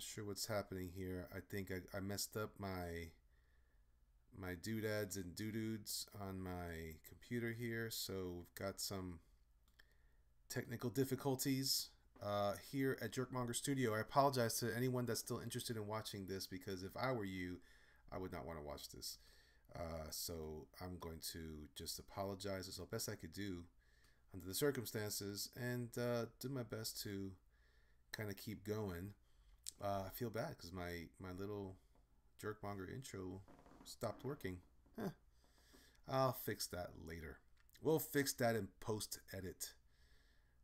Not sure what's happening here. I think I messed up my doodads and doodudes on my computer here, so we've got some technical difficulties here at Jerkmonger Studio. I apologize to anyone that's still interested in watching this, because if I were you, I would not want to watch this. So I'm going to just apologize as best I could do under the circumstances, and do my best to kind of keep going. I feel bad because my little Jerkmonger intro stopped working. Huh. I'll fix that later. We'll fix that in post edit.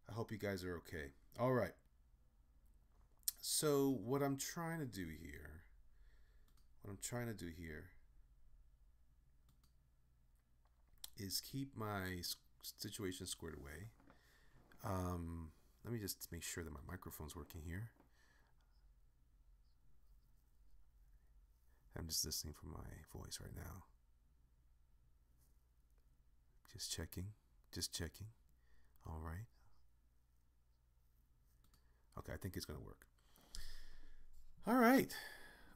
I hope you guys are okay. All right. So what I'm trying to do here, is keep my situation squared away. Let me just make sure that my microphone's working here. I'm just listening for my voice right now. Just checking. All right. Okay, I think it's going to work. All right.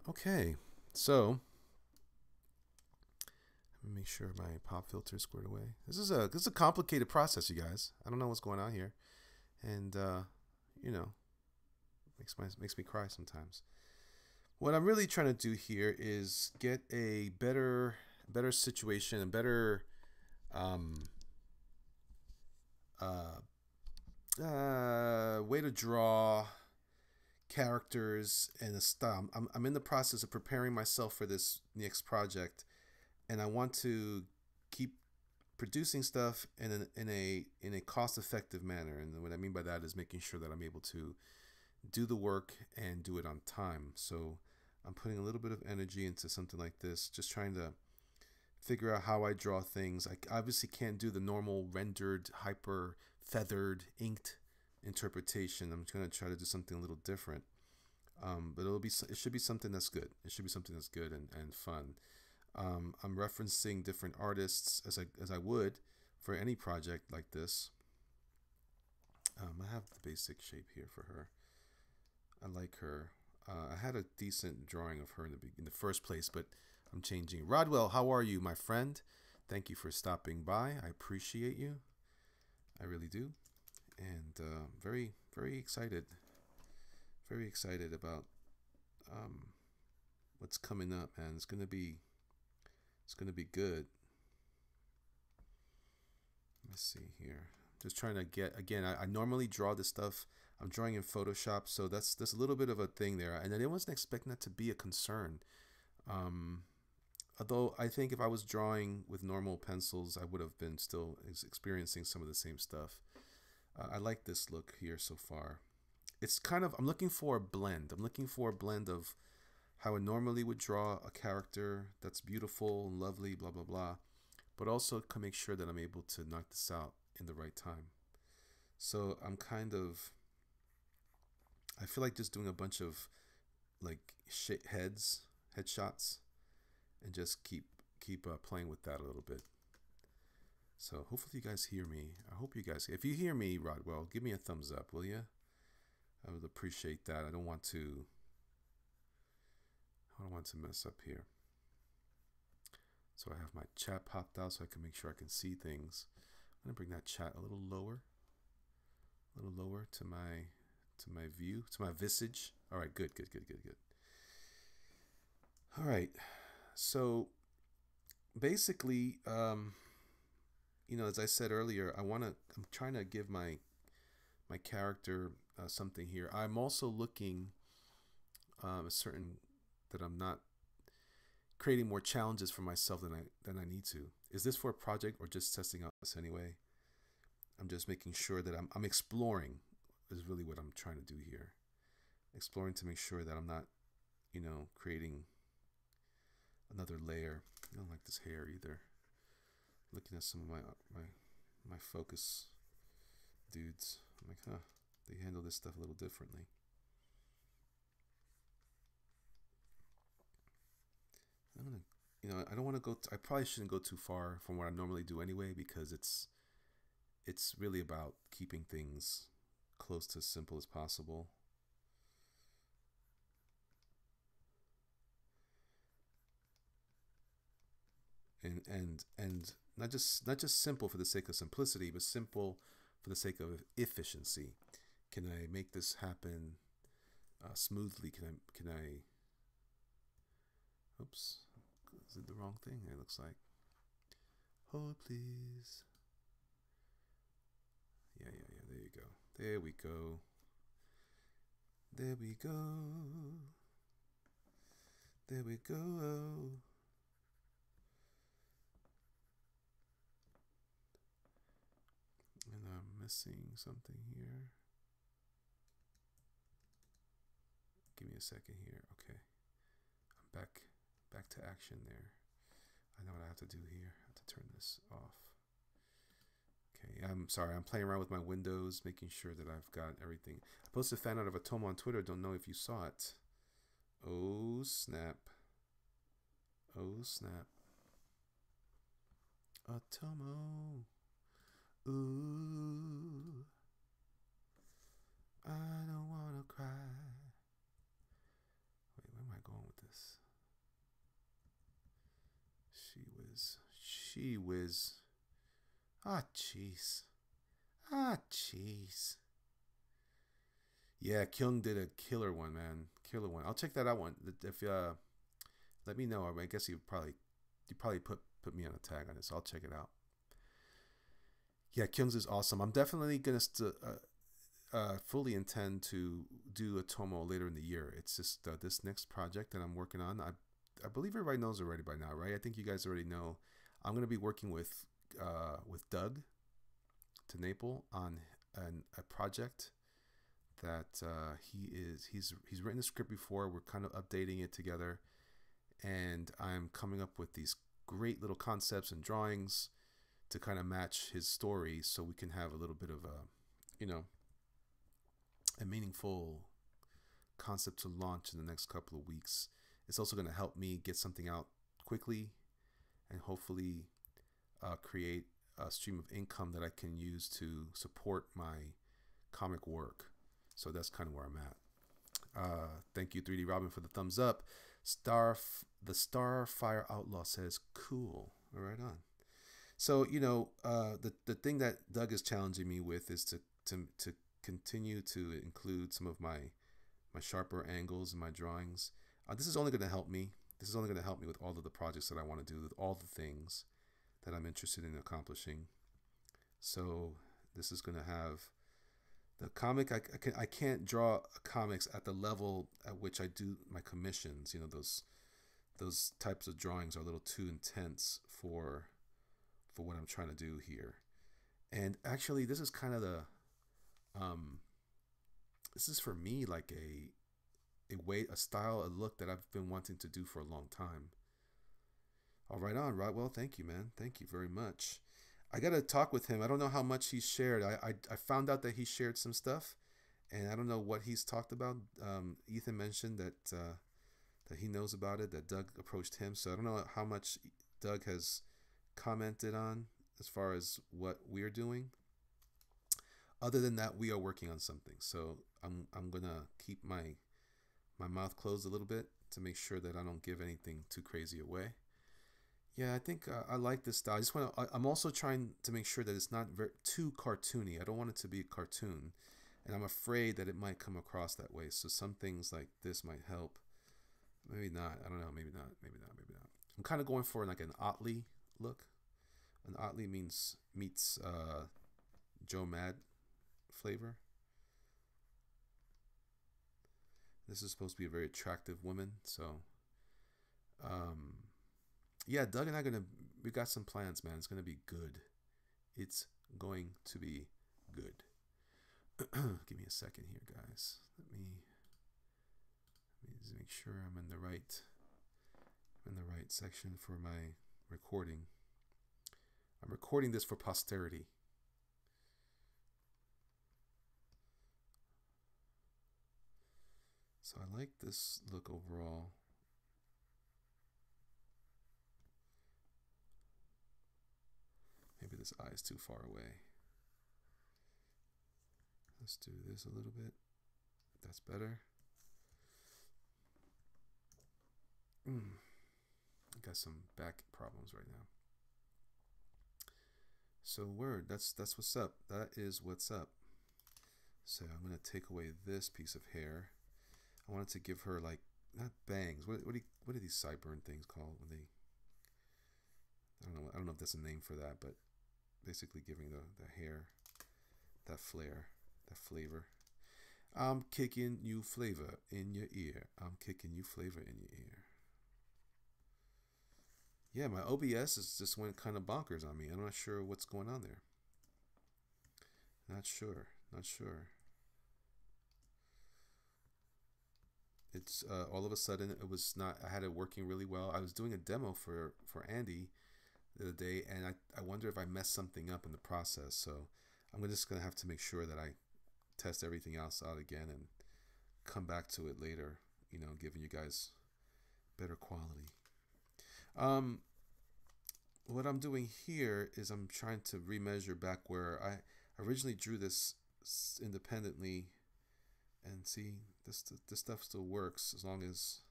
Okay. So, let me make sure my pop filter is squared away. This is a complicated process, you guys. I don't know what's going on here, and you know, makes me cry sometimes. What I'm really trying to do here is get a better situation, a better way to draw characters and a style. I'm in the process of preparing myself for this next project, and I want to keep producing stuff in a cost-effective manner. And what I mean by that is making sure that I'm able to do the work and do it on time. So I'm putting a little bit of energy into something like this, just trying to figure out how I draw things. I obviously can't do the normal rendered, hyper feathered, inked interpretation. I'm going to try to do something a little different, but it should be something that's good. It should be something that's good and fun. I'm referencing different artists as I would for any project like this. I have the basic shape here for her. I like her. I had a decent drawing of her in the first place, but I'm changing. Rodwell, how are you, my friend? Thank you for stopping by. I appreciate you. I really do. And very, very excited. Very excited about what's coming up, man. It's gonna be good. Let me see here. Just trying to get, again, I normally draw this stuff. I'm drawing in Photoshop, so that's a little bit of a thing there. And I wasn't expecting that to be a concern. Although I think if I was drawing with normal pencils, I would have been still experiencing some of the same stuff. I like this look here so far. It's kind of, I'm looking for a blend. I'm looking for a blend of how I normally would draw a character that's beautiful and lovely, blah, blah, blah, but also can make sure that I'm able to knock this out in the right time. So I'm kind of, I feel like just doing a bunch of like headshots, and just keep playing with that a little bit. So hopefully you guys hear me. I hope you guys, if you hear me, Rodwell, give me a thumbs up, will you? I would appreciate that. I don't want to mess up here. So I have my chat popped out so I can make sure I can see things. I'm gonna bring that chat a little lower to my view, to my visage. All right, good. All right, so basically, you know, as I said earlier, I'm trying to give my character something here. I'm also looking certain that I'm not creating more challenges for myself than I need to. Is this for a project or just testing out this anyway? I'm just making sure that I'm exploring is really what I'm trying to do here. Exploring to make sure that I'm not, you know, creating another layer. I don't like this hair either. Looking at some of my focus dudes, I'm like, huh, they handle this stuff a little differently. I'm gonna, you know, I don't want to go. I probably shouldn't go too far from what I normally do anyway, because it's really about keeping things close to as simple as possible. and not just simple for the sake of simplicity, but simple for the sake of efficiency. Can I make this happen smoothly? Can I? Oops, is it the wrong thing? It looks like. Hold please. Yeah. There you go. There we go. There we go. There we go. And I'm missing something here. Give me a second here. Okay. I'm back to action there. I know what I have to do here. I have to turn this off. Okay, I'm sorry. I'm playing around with my windows, making sure that I've got everything. I posted a fan out of Atomo on Twitter. Don't know if you saw it. Oh, snap. Oh, snap. Atomo. Ooh. I don't want to cry. Wait, where am I going with this? She whiz. Ah, jeez. Ah, jeez. Yeah, Kyung did a killer one, man. Killer one. I'll check that out one. If let me know. I guess you probably put me on a tag on this. So I'll check it out. Yeah, Kyung's is awesome. I'm definitely gonna fully intend to do a Tomo later in the year. It's just this next project that I'm working on. I believe everybody knows already by now, right? I think you guys already know. I'm gonna be working with Doug to Naples on a project that he's written the script before. We're kind of updating it together, and I'm coming up with these great little concepts and drawings to kind of match his story, so we can have a little bit of a meaningful concept to launch in the next couple of weeks. It's also going to help me get something out quickly and hopefully create a stream of income that I can use to support my comic work. So that's kind of where I'm at. Thank you, 3D Robin, for the thumbs up. The Starfire Outlaw says, cool. All right on. So, the thing that Doug is challenging me with is to continue to include some of my sharper angles in my drawings. This is only going to help me. This is only going to help me with all of the projects that I want to do, with all the things that I'm interested in accomplishing. So this is going to have the comic. I can't draw comics at the level at which I do my commissions. Those types of drawings are a little too intense for what I'm trying to do here. And actually, this is kind of this is for me like a style, a look that I've been wanting to do for a long time. All right on, right? Well, thank you, man. Thank you very much. I got to talk with him. I don't know how much he's shared. I found out that he shared some stuff, and I don't know what he's talked about. Ethan mentioned that he knows about it, that Doug approached him. So I don't know how much Doug has commented on as far as what we're doing. Other than that, we are working on something. So I'm gonna keep my mouth closed a little bit to make sure that I don't give anything too crazy away. Yeah, I think I like this style. I'm also trying to make sure that it's not too cartoony. I don't want it to be a cartoon, and I'm afraid that it might come across that way. So some things like this might help. Maybe not. I don't know. Maybe not. I'm kind of going for like an Otley look. An Otley meets Joe Mad flavor. This is supposed to be a very attractive woman, so yeah, Doug and we got some plans, man. It's gonna be good. It's going to be good. Give me a second here, guys. Let me just make sure I'm in the right section for my recording. I'm recording this for posterity. So I like this look overall. Maybe this eye is too far away. Let's do this a little bit. That's better. I got some back problems right now. So word, that's what's up. That is what's up. So I'm gonna take away this piece of hair. I wanted to give her like not bangs. What are these sideburn things called when they? I don't know if there's a name for that, but basically giving the hair that flair, that flavor. I'm kicking you flavor in your ear. I'm kicking you flavor in your ear. Yeah, my OBS is just went kind of bonkers on me. I'm not sure what's going on there. Not sure. Not sure. It's all of a sudden it was not. I had it working really well. I was doing a demo for Andy the other day, and I wonder if I messed something up in the process. So I'm just gonna have to make sure that I test everything else out again and come back to it later. You know, giving you guys better quality. Um, what I'm doing here is I'm trying to remeasure back where I originally drew this independently, and see this stuff still works as long as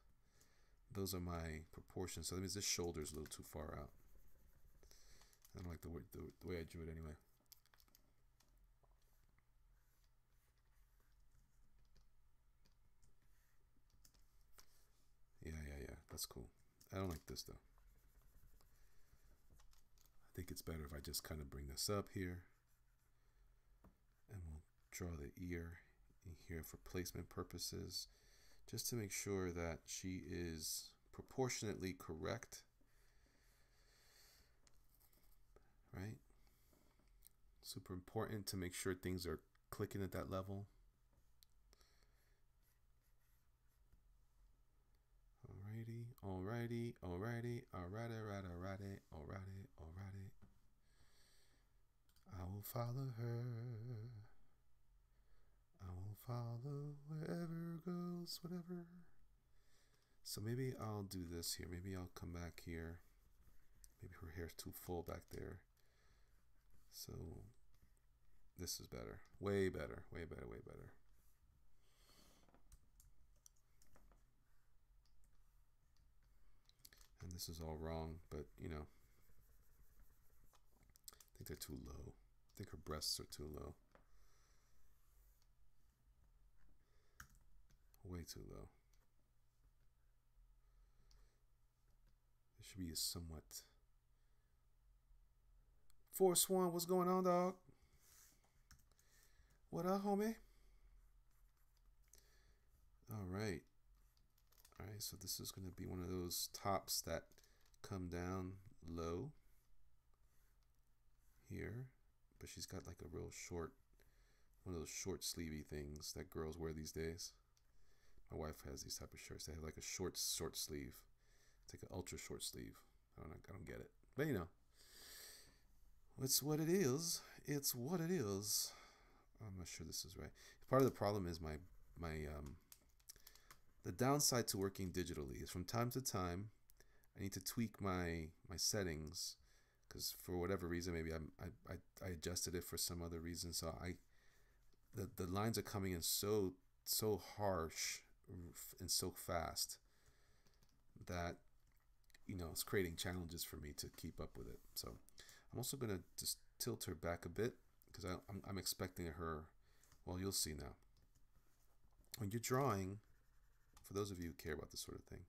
those are my proportions. So that means this shoulder is a little too far out. I don't like the way I drew it anyway. Yeah. That's cool. I don't like this though. I think it's better if I just kind of bring this up here, and we'll draw the ear in here for placement purposes, just to make sure that she is proportionately correct, right? Super important to make sure things are clicking at that level. Alrighty. I will follow her. I will follow wherever goes, whatever. So maybe I'll do this here. Maybe I'll come back here. Maybe her hair's too full back there. So this is better. Way better. And this is all wrong, but you know, I think they're too low. I think her breasts are too low. Way too low. It should be a somewhat. Force One, what's going on, dog? What up, homie? All right. So this is going to be one of those tops that come down low here, but she's got like a real short, one of those short sleevey things that girls wear these days. My wife has these type of shirts. They have like a short sleeve. It's like an ultra short sleeve. I don't get it, but you know, it's what it is. It's what it is. I'm not sure this is right. Part of the problem is my the downside to working digitally is from time to time I need to tweak my settings, because for whatever reason, maybe I adjusted it for some other reason. So the lines are coming in so harsh and so fast that, you know, it's creating challenges for me to keep up with it. So I'm also gonna just tilt her back a bit, because I'm expecting her. Well, you'll see now. When you're drawing, for those of you who care about this sort of thing,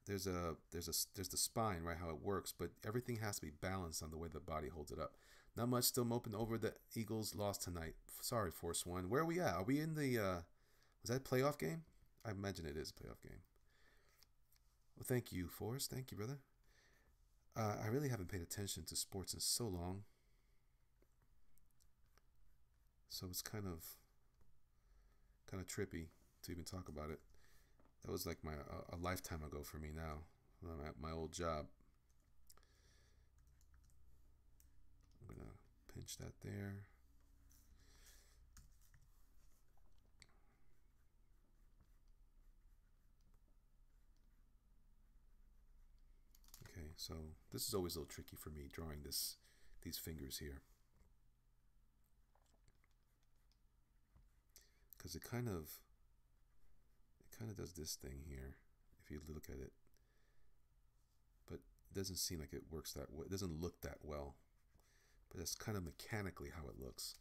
there's the spine, right? How it works, but everything has to be balanced on the way the body holds it up. Not much, still moping over the Eagles lost tonight. Sorry, Force One. Where are we at? Are we in the was that playoff game? I imagine it is a playoff game. Well, thank you, Forrest. Thank you, brother. I really haven't paid attention to sports in so long, so it's kind of trippy to even talk about it. That was like a lifetime ago for me now. I'm at my old job. I'm gonna pinch that there. Okay, so this is always a little tricky for me drawing these fingers here, because it kind of does this thing here if you look at it, but it doesn't seem like it works that way. It doesn't look that well. but that's kind of mechanically how it looks.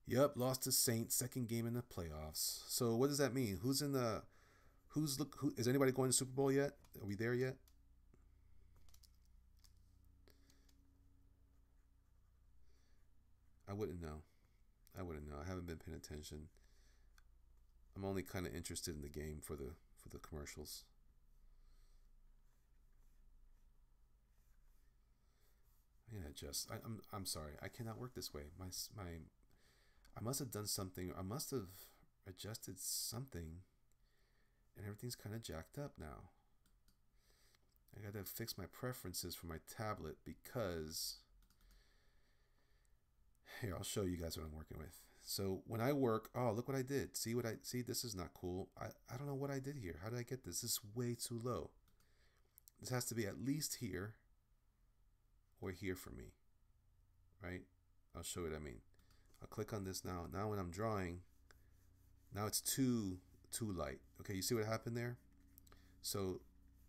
Yep, lost to Saints, second game in the playoffs. So what does that mean? Who's in the? Who is anybody going to Super Bowl yet? Are we there yet? I wouldn't know. I wouldn't know. I haven't been paying attention. I'm only kind of interested in the game for the commercials. Yeah, I'm sorry. I cannot work this way. I must have done something. I must have adjusted something, and everything's kind of jacked up now. I gotta fix my preferences for my tablet because here, I'll show you guys what I'm working with. So when I work, oh, look what I did. See, this is not cool. I don't know what I did here. How did I get this? This is way too low. This has to be at least here or here for me, right? I'll show you what I mean. I'll click on this now. Now when I'm drawing, now it's too light. Okay, you see what happened there? So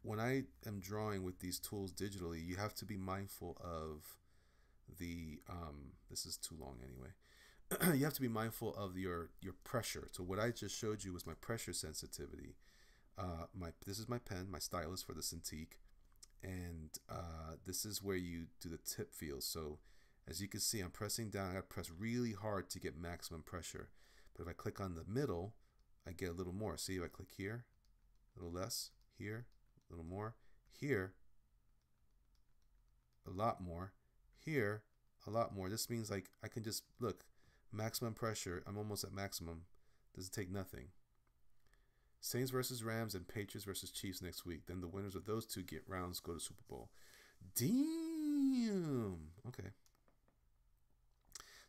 when I am drawing with these tools digitally, you have to be mindful of the this is too long anyway. You have to be mindful of your pressure. So what I just showed you was my pressure sensitivity. This is my pen, my stylus for the Cintiq, and this is where you do the tip feel. So as you can see, I'm pressing down. I got to press really hard to get maximum pressure. But if I click on the middle, I get a little more. See, if I click here, a little less, here, a little more, here, a lot more, here, a lot more. This means like I can just look, maximum pressure. I'm almost at maximum. Doesn't take nothing. Saints versus Rams and Patriots versus Chiefs next week. Then the winners of those two get rounds, go to Super Bowl. Damn. Okay.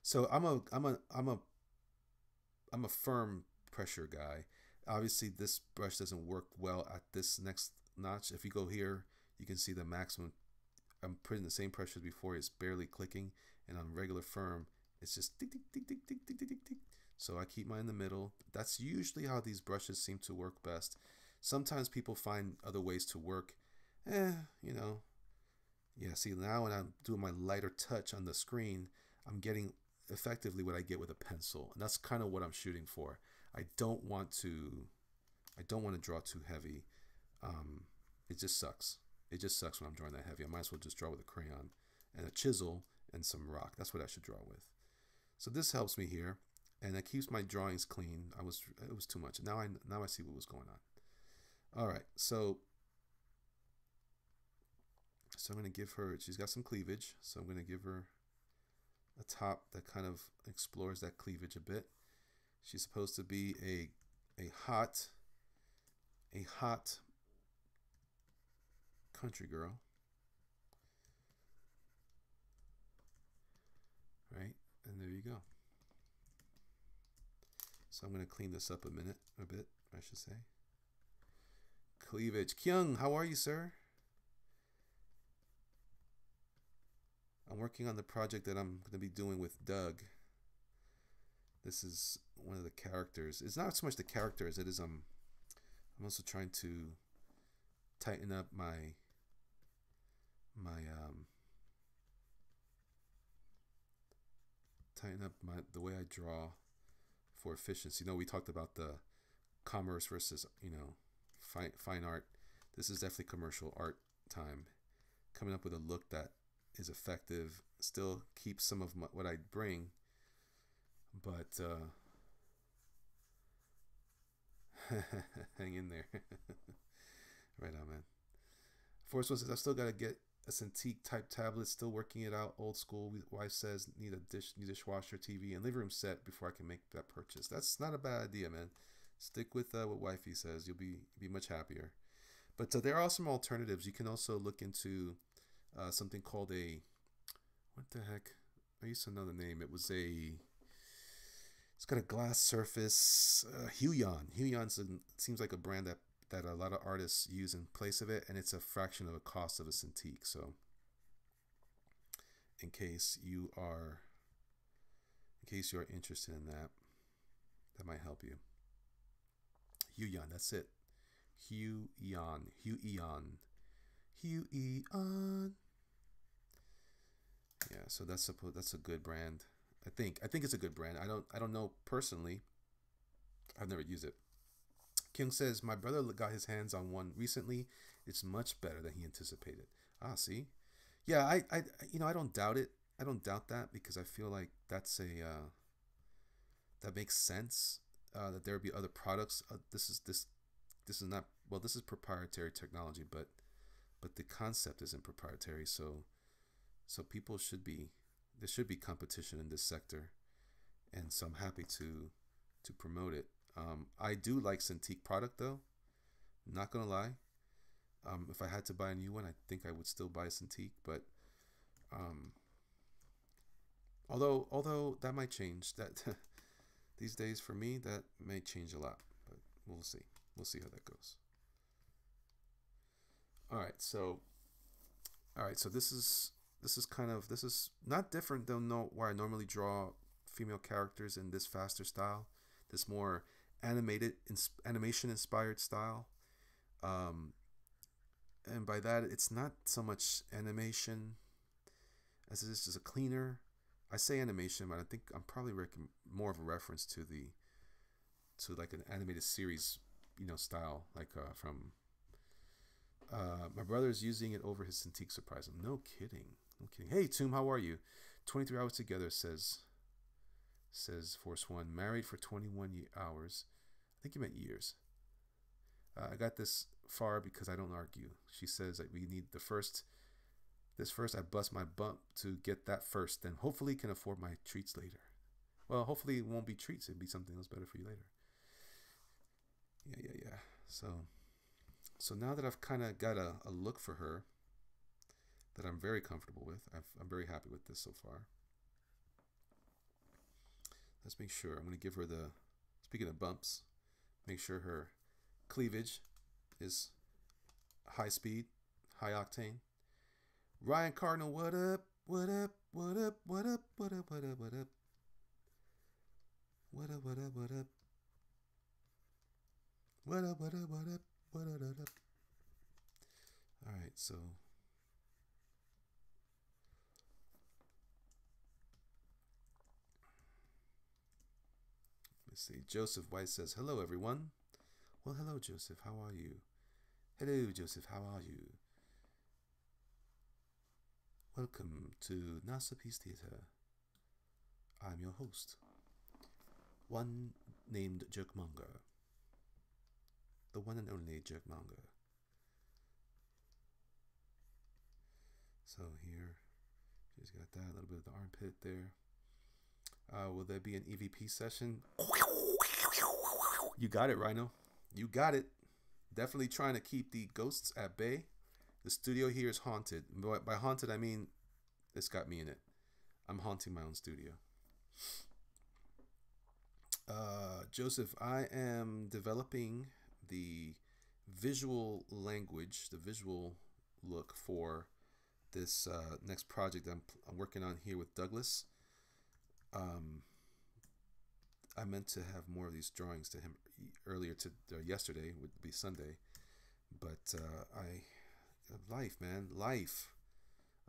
So I'm a firm pressure guy. Obviously, this brush doesn't work well at this next notch. If you go here, you can see the maximum. I'm putting the same pressure as before. It's barely clicking, and on regular firm, it's just tick, tick, tick, tick, tick, tick, tick, tick, tick. So I keep mine in the middle. That's usually how these brushes seem to work best. Sometimes people find other ways to work. You know. Yeah, see, now when I'm doing my lighter touch on the screen, I'm getting effectively what I get with a pencil. And that's kind of what I'm shooting for. I don't want to draw too heavy. It just sucks. It just sucks when I'm drawing that heavy. I might as well just draw with a crayon and a chisel and some rock. That's what I should draw with. So this helps me here, and it keeps my drawings clean. It was too much. Now I see what was going on. All right, so I'm going to give her, she's got some cleavage, so I'm going to give her a top that kind of explores that cleavage a bit. She's supposed to be a hot country girl, right? And there you go. So I'm going to clean this up a bit, I should say. Cleavage. Kyung, how are you, sir? I'm working on the project that I'm going to be doing with Doug. This is one of the characters. It's not so much the character as it is I'm also trying to tighten up the way I draw for efficiency. You know, we talked about the commerce versus, fine art. This is definitely commercial art time. Coming up with a look that is effective, still keeps some of what I bring, but hang in there. Right on, man. Forrest says, I've still got to get a Cintiq type tablet, still working it out, old school. Wife says need a dishwasher, TV, and living room set before I can make that purchase. That's not a bad idea, man. Stick with what wifey says. You'll be much happier. But there are some alternatives. You can also look into something called what the heck? I used to know the name. It's got a glass surface. Huion. Seems like a brand that a lot of artists use in place of it, and it's a fraction of the cost of a Cintiq. So in case you are interested in that might help you. Huion, that's it. Huion. Yeah, so that's a good brand. I think it's a good brand. I don't know personally. I've never used it. King says my brother got his hands on one recently. It's much better than he anticipated. Ah, see, yeah, I don't doubt it. I don't doubt that because I feel like that makes sense. That there would be other products. This is not, well. This is proprietary technology, but the concept isn't proprietary. So people should be there should be competition in this sector, and so I'm happy to promote it. I do like Cintiq product though. Not gonna lie. If I had to buy a new one, I think I would still buy Cintiq, but um, although that might change. That these days for me that may change a lot, but we'll see. We'll see how that goes. All right, so this is not different than where I normally draw female characters in this faster style, this more animation inspired style. Um, and by that, it's not so much animation as it is just a cleaner. I say animation, but I think I'm probably more of a reference to like an animated series, style, like from my brother's using it over his Cintiq. Surprise him. No kidding. No kidding. Hey, Toom, how are you? 23 hours together, says Force One. Married for 21 hours. I think you meant years. I got this far because I don't argue. She says that we need this first. I bust my bump to get that first, then hopefully can afford my treats later. Well, hopefully it won't be treats. It'll be something else better for you later. Yeah. So now that I've kind of got a look for her that I'm very comfortable with, I'm very happy with this so far. Let's make sure. I'm going to give her speaking of bumps, make sure her cleavage is high speed, high octane. Ryan Cardinal, what up? What up? What up? What up? What up? What up? What up? What up? What up? What up? What up? What up? What up? What up? What up? All right, so let's see. Joseph White says, "Hello, everyone." Well, hello, Joseph. How are you? Hello, Joseph. How are you? Welcome to Masterpiece Theater. I'm your host, one named Jerkmonger, the one and only Jerkmonger. So here, she's got that, a little bit of the armpit there. Will there be an EVP session? You got it, Rhino. You got it. Definitely trying to keep the ghosts at bay. The studio here is haunted. By haunted, I mean it's got me in it. I'm haunting my own studio. Joseph, I am developing the visual language, the visual look for this next project I'm working on here with Douglas. I meant to have more of these drawings to him earlier yesterday, would be Sunday, but life, man, life.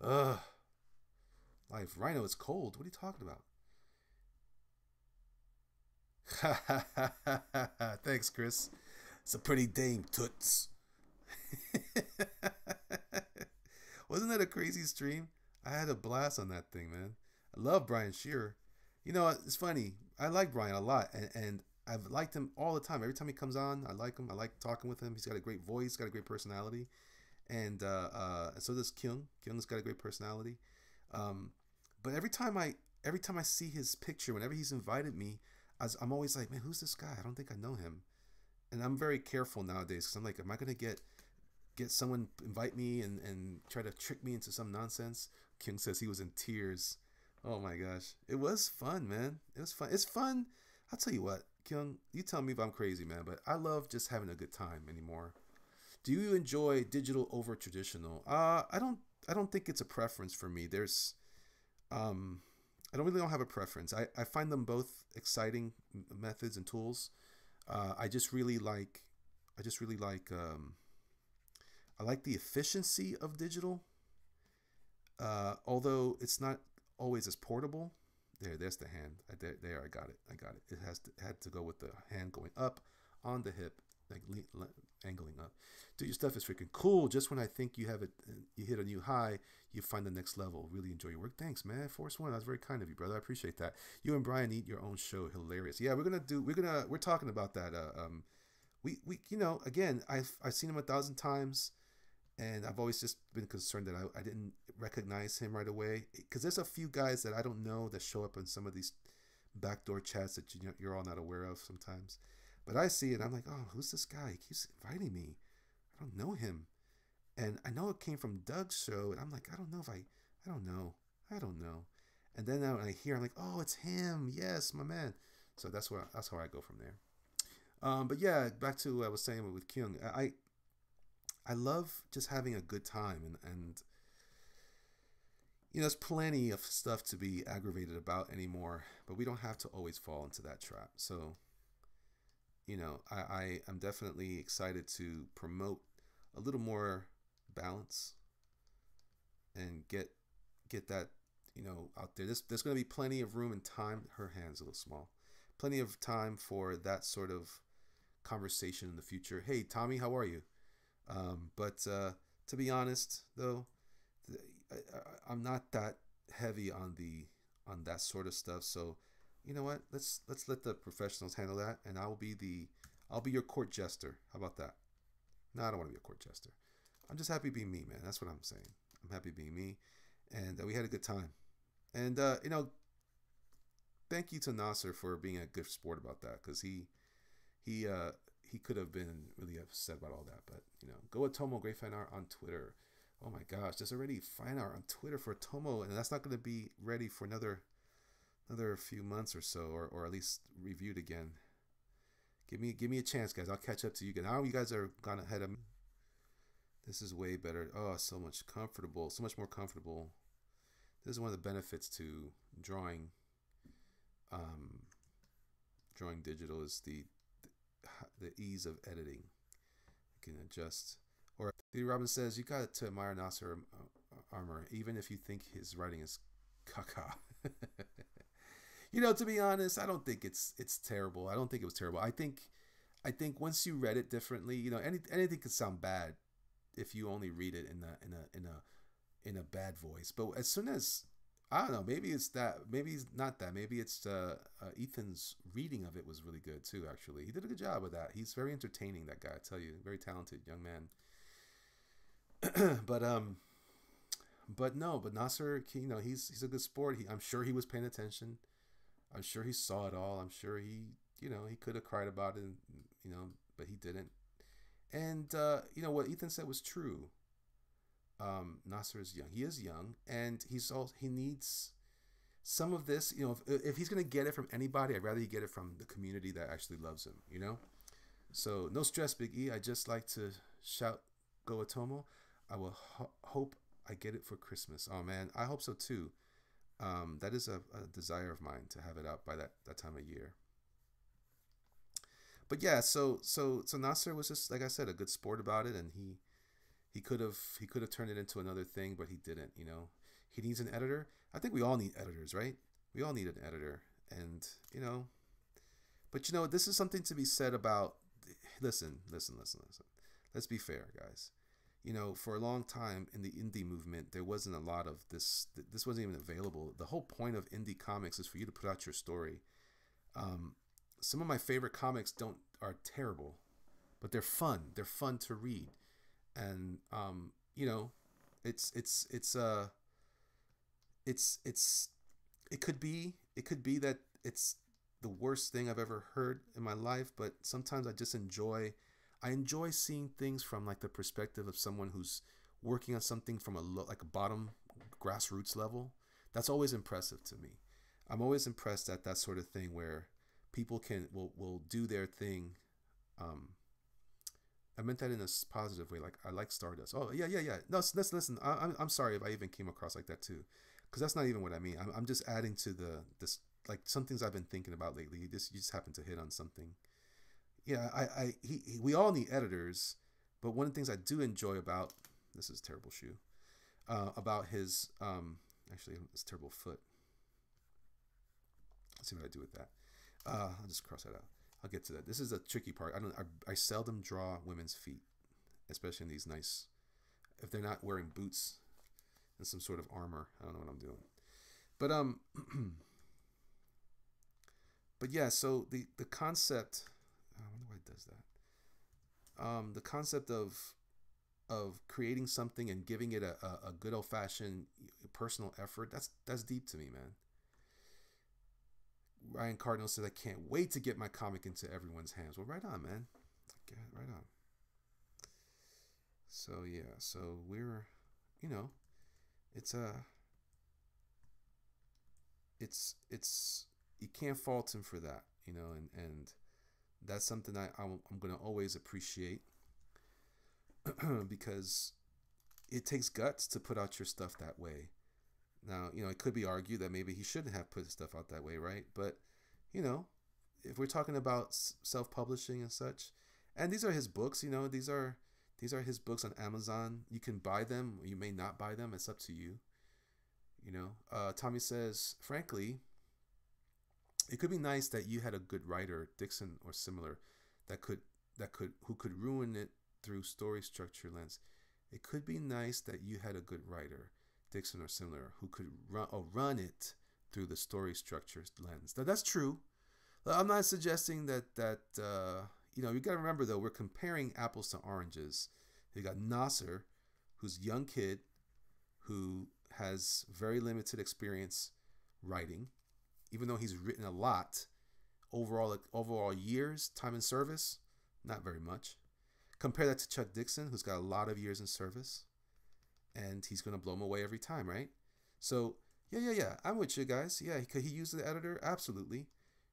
Ugh. Life. Rhino, it's cold. What are you talking about? Thanks, Chris. It's a pretty dame, toots. Wasn't that a crazy stream? I had a blast on that thing, man. I love Brian Shearer. It's funny. I like Brian a lot, and I've liked him all the time. Every time he comes on, I like him. I like talking with him. He's got a great voice, got a great personality, and so does Kyung. Kyung's got a great personality. But every time I see his picture, whenever he's invited me, I'm always like, man, who's this guy? I don't think I know him. And I'm very careful nowadays because I'm like, am I gonna get someone invite me and try to trick me into some nonsense? Kyung says he was in tears. Oh my gosh, it was fun, man. It was fun. It's fun. I'll tell you what, Kyung, you tell me if I'm crazy, man, but I love just having a good time anymore. Do you enjoy digital over traditional? I don't think it's a preference for me. I don't have a preference. I find them both exciting methods and tools. I just really like I like the efficiency of digital. Although it's not always as portable. There's the hand. There, I got it. It had to go with the hand going up on the hip, like angling up. Dude, your stuff is freaking cool. Just when I think you have it, you hit a new high, you find the next level. Really enjoy your work. Thanks, man. Force One, that's very kind of you, brother. I appreciate that. You and Brian eat your own show. Hilarious. Yeah, we're talking about that. We again, I've seen him 1,000 times. And I've always just been concerned that I didn't recognize him right away. Because there's a few guys that I don't know that show up in some of these backdoor chats that you're all not aware of sometimes. But I see it. I'm like, oh, who's this guy? He keeps inviting me. I don't know him. And I know it came from Doug's show. And I'm like, I don't know. I don't know. And then when I hear, I'm like, oh, it's him. Yes, my man. So that's how I go from there. But yeah, back to what I was saying with Kyung. I love just having a good time, and there's plenty of stuff to be aggravated about anymore, but we don't have to always fall into that trap. So, I am definitely excited to promote a little more balance and get that, out there. There's going to be plenty of room and time. Her hand's a little small. Plenty of time for that sort of conversation in the future. Hey, Tommy, how are you? But to be honest, though, I'm not that heavy on that sort of stuff. So, you know what? Let's let the professionals handle that, and I'll be your court jester. How about that? No, I don't want to be a court jester. I'm just happy being me, man. That's what I'm saying. I'm happy being me, and we had a good time. And thank you to Nasser for being a good sport about that, because he could have been really upset about all that, but go with Tomo, great fan art on Twitter. Oh my gosh, there's already fan art on Twitter for Tomo, and that's not going to be ready for another few months or so, or at least reviewed again. Give me a chance, guys. I'll catch up to you guys. Now you guys are gone ahead of me. This is way better. Oh, so much more comfortable. This is one of the benefits to drawing. Drawing digital is the ease of editing. You can adjust. Or the Robin says, you got to admire Nasser Armour, even if you think his writing is caca. To be honest, I don't think it's terrible. I don't think it was terrible. I think once you read it differently, anything could sound bad if you only read it in a bad voice. But as soon as, I don't know, maybe it's that, maybe it's not that, maybe it's Ethan's reading of it was really good too. Actually, he did a good job with that. He's very entertaining, that guy. I tell you, very talented young man. but Nasser, he's a good sport. I'm sure he was paying attention. I'm sure he saw it all. I'm sure he could have cried about it, but he didn't. And what Ethan said was true. Nasser is young. He is young, and he needs some of this. If he's gonna get it from anybody, I'd rather he get it from the community that actually loves him. So no stress, Big E. I just like to shout, "Go Atomo." I will hope I get it for Christmas. Oh man, I hope so too. That is a desire of mine to have it out by that time of year. But yeah, so Nasser was just, like I said, a good sport about it, and he could have turned it into another thing, but he didn't. He needs an editor. I think we all need editors, right? We all need an editor, and but this is something to be said about. Listen. Let's be fair, guys. For a long time in the indie movement, there wasn't a lot of this. This wasn't even available. The whole point of indie comics is for you to put out your story. Some of my favorite comics are terrible, but they're fun. They're fun to read, and it could be that it's the worst thing I've ever heard in my life, but sometimes I just enjoy seeing things from like the perspective of someone who's working on something from a bottom grassroots level. That's always impressive to me. I'm always impressed at that sort of thing where people will do their thing. I meant that in a positive way. Like, I like Stardust. Oh yeah. No, listen. I'm sorry if I even came across like that too, because that's not even what I mean. I'm just adding to this, like, some things I've been thinking about lately. You just happen to hit on something. Yeah, we all need editors, but one of the things I do enjoy about, this is a terrible shoe, about his actually, it's a terrible foot. Let's see what I do with that. I'll just cross that out. I'll get to that. This is a tricky part. I seldom draw women's feet, especially in these nice. If they're not wearing boots and some sort of armor, I don't know what I'm doing. But but yeah. So the concept. I wonder why it does that. The concept of creating something and giving it a good old fashioned personal effort. That's deep to me, man. Ryan Cardinal says, I can't wait to get my comic into everyone's hands. Well, right on, man. Okay, right on. So, yeah. So, we're, it's you can't fault him for that, and that's something I'm going to always appreciate because it takes guts to put out your stuff that way. Now, it could be argued that maybe he shouldn't have put stuff out that way, right? But, if we're talking about self-publishing and such, and these are his books, these are his books on Amazon. You can buy them, or you may not buy them. It's up to you. Tommy says, frankly, it could be nice that you had a good writer, Dixon or similar, who could ruin it through story structure lens. It could be nice that you had a good writer, Dixon or similar, who could run it through the story structure lens. Now, that's true. I'm not suggesting that you got to remember, though, we're comparing apples to oranges. You got Nasser, who's a young kid who has very limited experience writing, even though he's written a lot. Overall years, time in service, not very much. Compare that to Chuck Dixon, who's got a lot of years in service, and he's going to blow him away every time, right? So, yeah, I'm with you guys. Yeah, could he use the editor? Absolutely.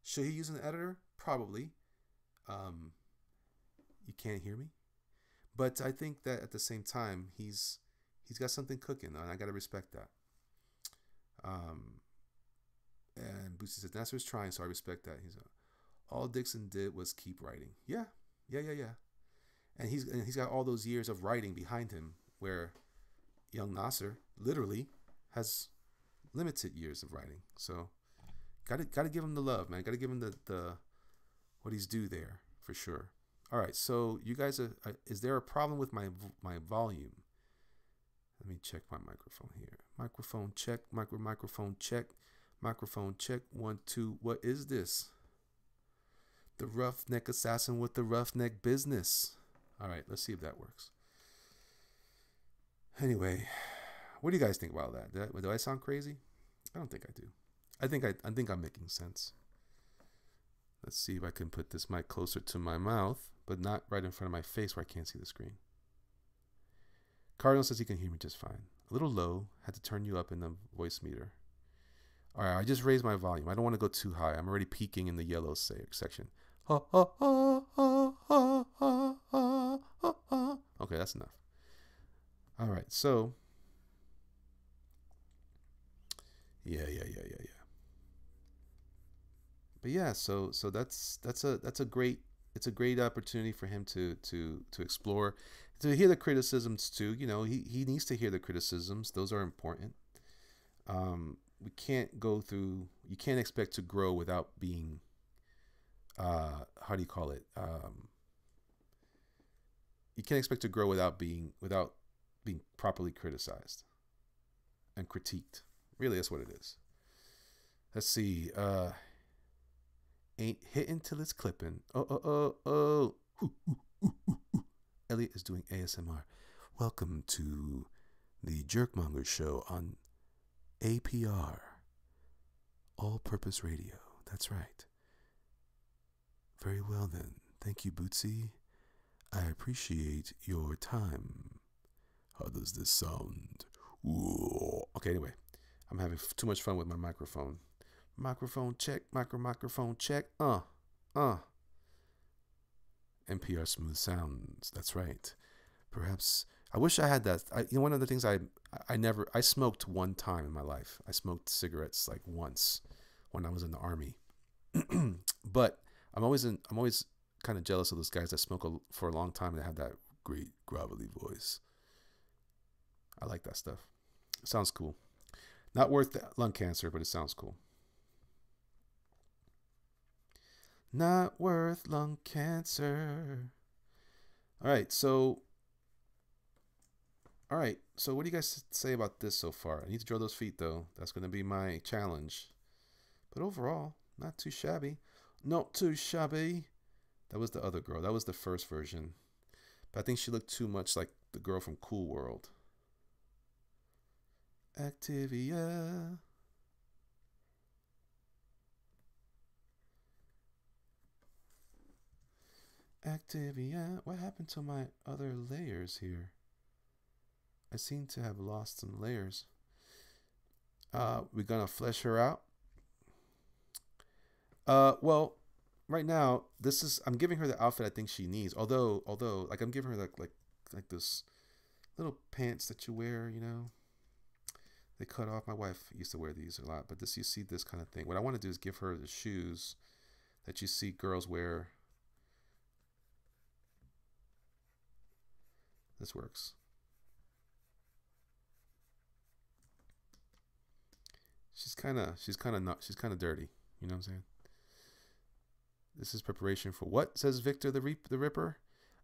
Should he use an editor? Probably. You can't hear me? But I think that at the same time, he's got something cooking, and I got to respect that. And Boosie says, Nasser's trying, so I respect that. He's all Dixon did was keep writing. Yeah. And he's got all those years of writing behind him, where young Nasser literally has limited years of writing. So gotta give him the love, man. Gotta give him the what he's due there for sure. All right, so you guys is there a problem with my volume? Let me check my microphone here. Microphone check. Microphone check. Microphone check. 1, 2. What is this? The roughneck assassin with the roughneck business. All right, let's see if that works. Anyway, what do you guys think about that? Do I sound crazy? I don't think I do. I think I'm making sense. Let's see if I can put this mic closer to my mouth, but not right in front of my face where I can't see the screen. Cardinal says he can hear me just fine. A little low. Had to turn you up in the voice meter. All right, I just raised my volume. I don't want to go too high. I'm already peaking in the yellow section. Okay, that's enough. All right, so yeah. But yeah, so that's a great opportunity for him to explore, to hear the criticisms too. He needs to hear the criticisms. Those are important. You can't expect to grow without being how do you call it? You can't expect to grow without being properly criticized and critiqued. Really, that's what it is. Let's see. Ain't hitting till it's clipping. Oh. Elliot is doing ASMR. Welcome to the Jerkmonger Show on APR, All Purpose Radio. That's right. Very well then. Thank you, Bootsy. I appreciate your time. How does this sound? Ooh. Okay, anyway. I'm having too much fun with my microphone. Microphone check. Microphone check. NPR smooth sounds. That's right. Perhaps I wish I had that. One of the things I smoked one time in my life. I smoked cigarettes like once when I was in the Army. But I'm always kind of jealous of those guys that smoke for a long time and have that great gravelly voice. I like that stuff. It sounds cool. Not worth lung cancer, but it sounds cool. Not worth lung cancer. All right, so what do you guys say about this so far? I need to draw those feet though. That's going to be my challenge. But overall, not too shabby. Not too shabby. That was the other girl. That was the first version. But I think she looked too much like the girl from Cool World. Activia. Activia. What happened to my other layers here? I seem to have lost some layers. We're gonna flesh her out. Well, right now I'm giving her the outfit I think she needs. Although like I'm giving her like this little pants that you wear, you know. They cut off. My wife used to wear these a lot, but you see this kind of thing. What I want to do is give her the shoes that you see girls wear. This works. She's kind of dirty. You know what I'm saying? This is preparation for what? Says Victor the Ripper.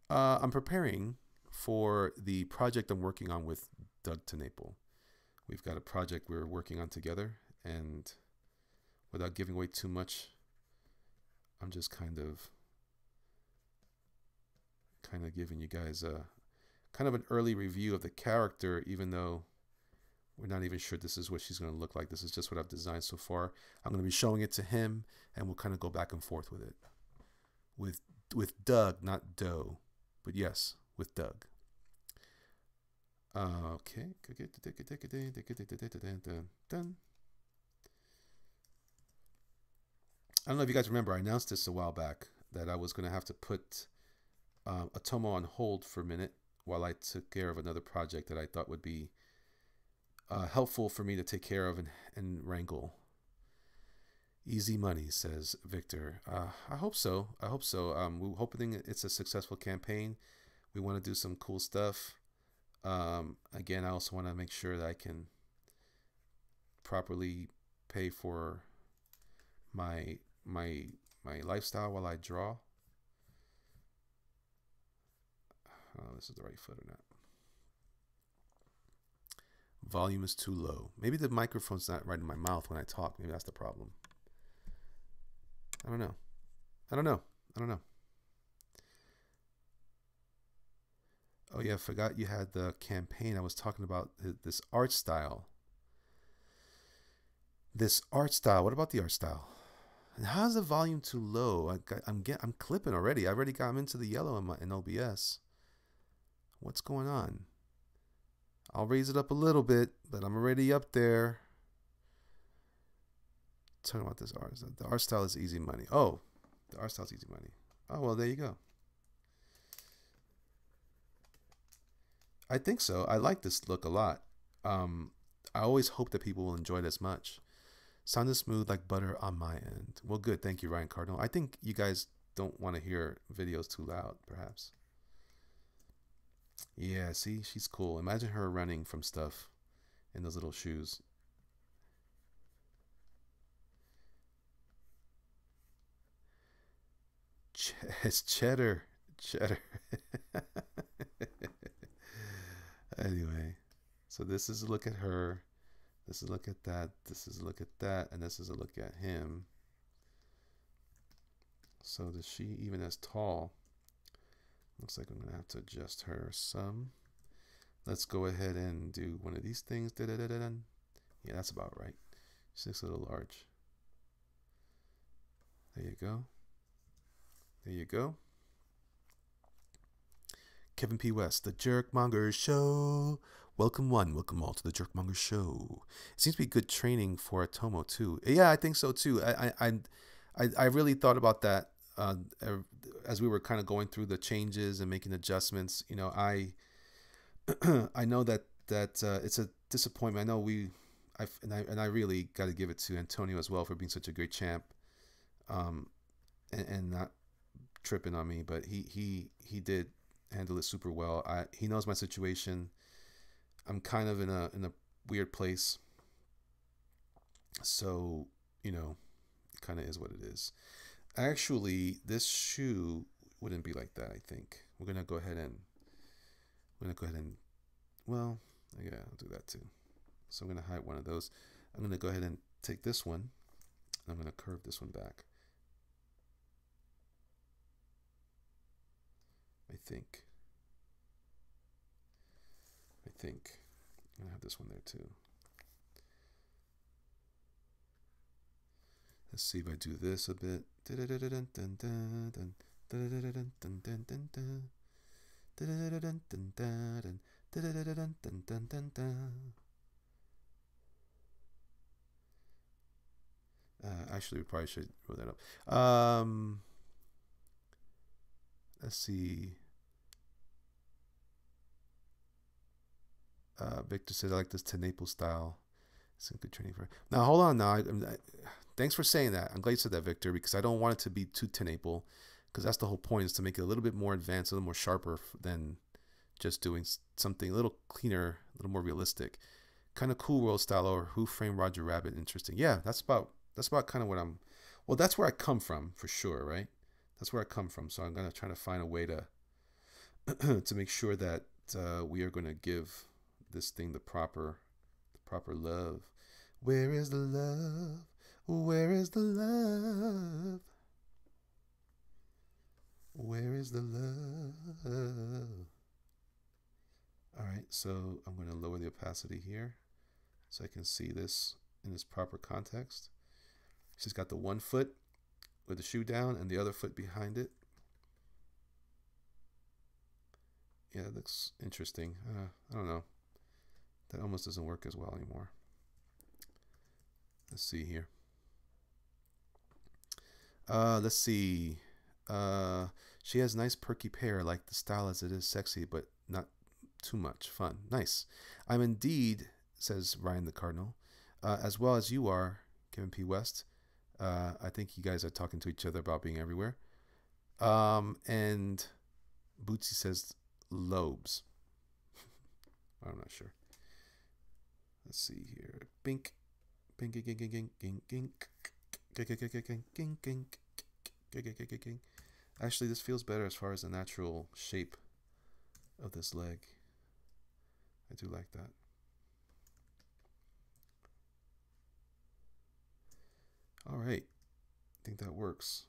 I'm preparing for the project I'm working on with Doug TeNapel. We've got a project we're working on together, and without giving away too much, I'm just kind of giving you guys a kind of an early review of the character, even though we're not even sure this is what she's going to look like. This is just what I've designed so far. I'm going to be showing it to him, and we'll kind of go back and forth with it. With Doug, not Doe, but yes, with Doug. Okay. I don't know if you guys remember, I announced this a while back that I was going to have to put Atomo on hold for a minute while I took care of another project that I thought would be helpful for me to take care of and wrangle. Easy money, says Victor. I hope so. We're hoping it's a successful campaign. We want to do some cool stuff. Again, I also want to make sure that I can properly pay for my lifestyle while I draw. I don't know if this is the right foot or not. Volume is too low. Maybe the microphone's not right in my mouth when I talk. Maybe that's the problem. I don't know. Oh yeah, I forgot you had the campaign. I was talking about this art style. What about the art style? And how's the volume too low? I'm clipping already. I already got him into the yellow in OBS. What's going on? I'll raise it up a little bit, but I'm already up there. Talking about this art. The art style is easy money. Oh, the art style is easy money. Oh, well, there you go. I think so. I like this look a lot. I always hope that people will enjoy it as much. Sounded smooth like butter on my end. Well, good. Thank you, Ryan Cardinal. I think you guys don't want to hear videos too loud, perhaps. Yeah, see, she's cool. Imagine her running from stuff in those little shoes. It's cheddar. Anyway, so this is a look at her. This is a look at that. This is a look at that. And this is a look at him. So is she even as tall? Looks like I'm going to have to adjust her some. Let's go ahead and do one of these things. Yeah, that's about right. She looks a little large. There you go. There you go. Kevin P. West, the Jerkmonger Show. Welcome one, welcome all to the Jerkmonger Show. It seems to be good training for Atomo too. Yeah, I think so too. I really thought about that as we were kind of going through the changes and making adjustments. You know, I know that it's a disappointment. I know I really got to give it to Antonio as well for being such a great champ, and not tripping on me. But he did handle it super well. He knows my situation. I'm kind of in a weird place, so you know, it kind of is what it is. Actually, this shoe wouldn't be like that, I think. We're gonna go ahead and well, yeah, I'll do that too. So I'm gonna hide one of those. I'm gonna go ahead and take this one. I'm gonna curve this one back. I think. I'm gonna have this one there too. Let's see if I do this a bit. Actually, we probably should roll that up. Let's see. Victor says I like this to Naples style. Some good training for. Now hold on. Now, thanks for saying that. I'm glad you said that, Victor, because I don't want it to be too tenaple, because that's the whole point, is to make it a little bit more advanced, a little more sharper than just doing something a little cleaner, a little more realistic. Kind of cool world style, or Who Framed Roger Rabbit. Interesting. Yeah, that's about kind of what I'm. Well, that's where I come from for sure, right? That's where I come from. So I'm gonna try to find a way to to make sure that we are gonna give this thing the proper love. Where is the love? Where is the love? Where is the love? All right, so I'm going to lower the opacity here so I can see this in its proper context. She's got the one foot with the shoe down and the other foot behind it. Yeah, it looks interesting. I don't know. That almost doesn't work as well anymore. Let's see here. Let's see. She has nice perky pear, like the style as it is sexy, but not too much fun. Nice. I'm indeed, says Ryan the Cardinal, as well as you are, Kevin P. West. I think you guys are talking to each other about being everywhere. And Bootsy says lobes. I'm not sure. Let's see here. Bink. Bink, gink, gink, gink, gink, gink. Actually, this feels better as far as the natural shape of this leg. I do like that. All right. I think that works.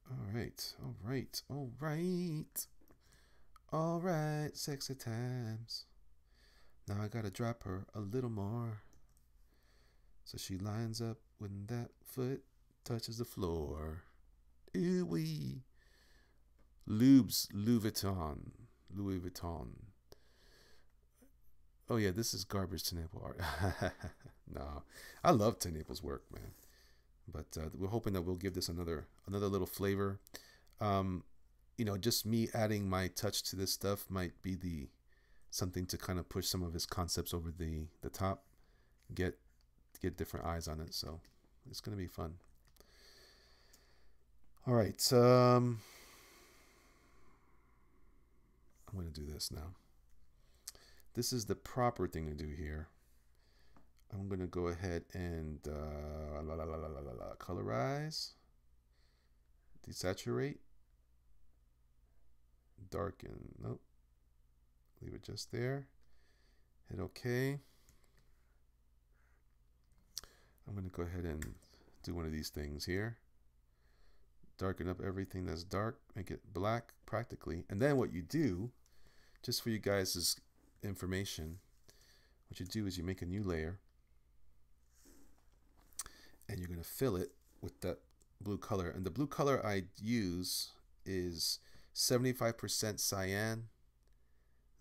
All right. All right. All right. All right. Sexy times. Now I gotta drop her a little more. So she lines up when that foot touches the floor. Ooh wee. Louis Vuitton. Oh yeah, this is garbage to Naples art. No, I love to Naples work, man. But we're hoping that we'll give this another little flavor. You know, just me adding my touch to this stuff might be something to kind of push some of his concepts over the top, get different eyes on it. So it's gonna be fun. All right, I'm gonna do this now. This is the proper thing to do here. I'm gonna go ahead and colorize, desaturate, darken. Nope. Leave it just there. Hit OK. I'm going to go ahead and do one of these things here. Darken up everything that's dark. Make it black practically. And then what you do, just for you guys' information, what you do is you make a new layer. And you're going to fill it with that blue color. And the blue color I use is 75% cyan,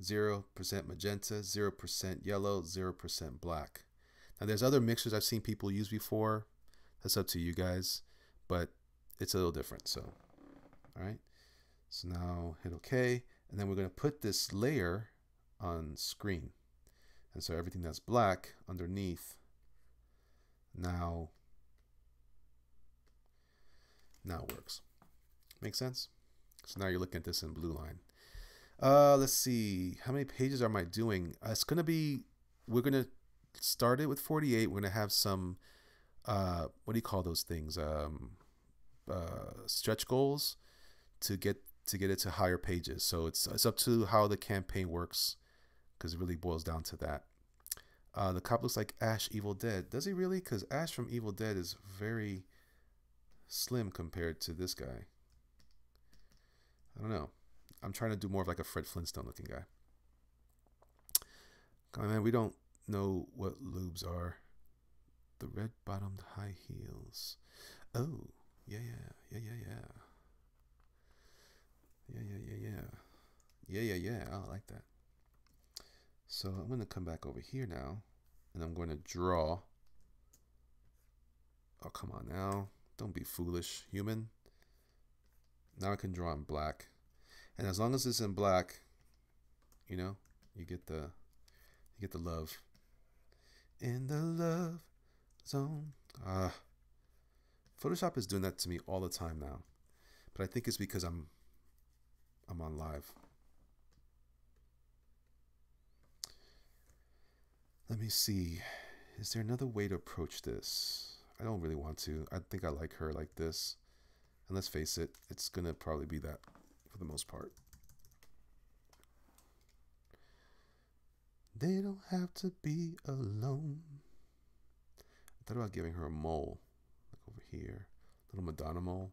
0% magenta, 0% yellow, 0% black. Now there's other mixtures I've seen people use before. That's up to you guys, but it's a little different. So, all right. So now hit OK, and then we're going to put this layer on screen. And so everything that's black underneath now works. Make sense? So now you're looking at this in blue line. Let's see. How many pages am I doing? It's going to be, we're going to start it with 48. We're going to have some what do you call those things? Stretch goals to get it to higher pages. So it's up to how the campaign works, because it really boils down to that. The cop looks like Ash Evil Dead. Does he really? Because Ash from Evil Dead is very slim compared to this guy. I don't know. I'm trying to do more of like a Fred Flintstone looking guy. Come on, man. We don't know what lubes are. The red bottomed high heels. Oh, yeah. Yeah. I like that. So I'm going to come back over here now, and I'm going to draw. Oh, come on now. Don't be foolish, human. Now I can draw in black. And as long as it's in black, you know, you get the love. In the love zone. Photoshop is doing that to me all the time now. But I think it's because I'm on live. Let me see. Is there another way to approach this? I don't really want to. I think I like her like this. And let's face it, it's going to probably be that for the most part. They don't have to be alone. I thought about giving her a mole. Like over here. Little Madonna mole.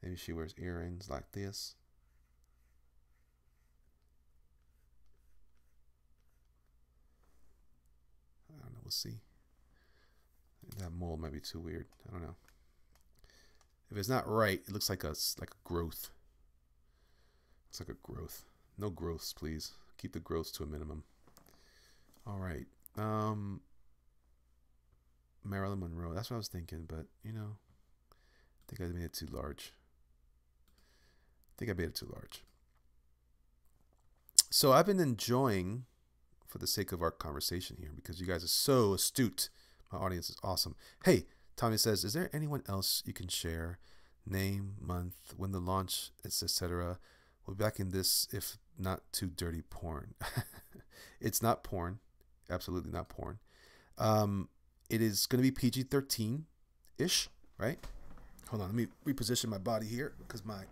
Maybe she wears earrings like this. I don't know. We'll see. That mole might be too weird. I don't know. If it's not right, it looks like a growth. It's like a growth. No growths, please. Keep the growths to a minimum. All right. Marilyn Monroe. That's what I was thinking, but you know, I think I made it too large. So I've been enjoying, for the sake of our conversation here, because you guys are so astute. My audience is awesome. Hey, Tommy says, is there anyone else you can share? Name, month, when the launch, etc. We'll be back in this, if not too dirty porn. It's not porn. Absolutely not porn. It is going to be PG-13-ish, right? Hold on, let me reposition my body here, because my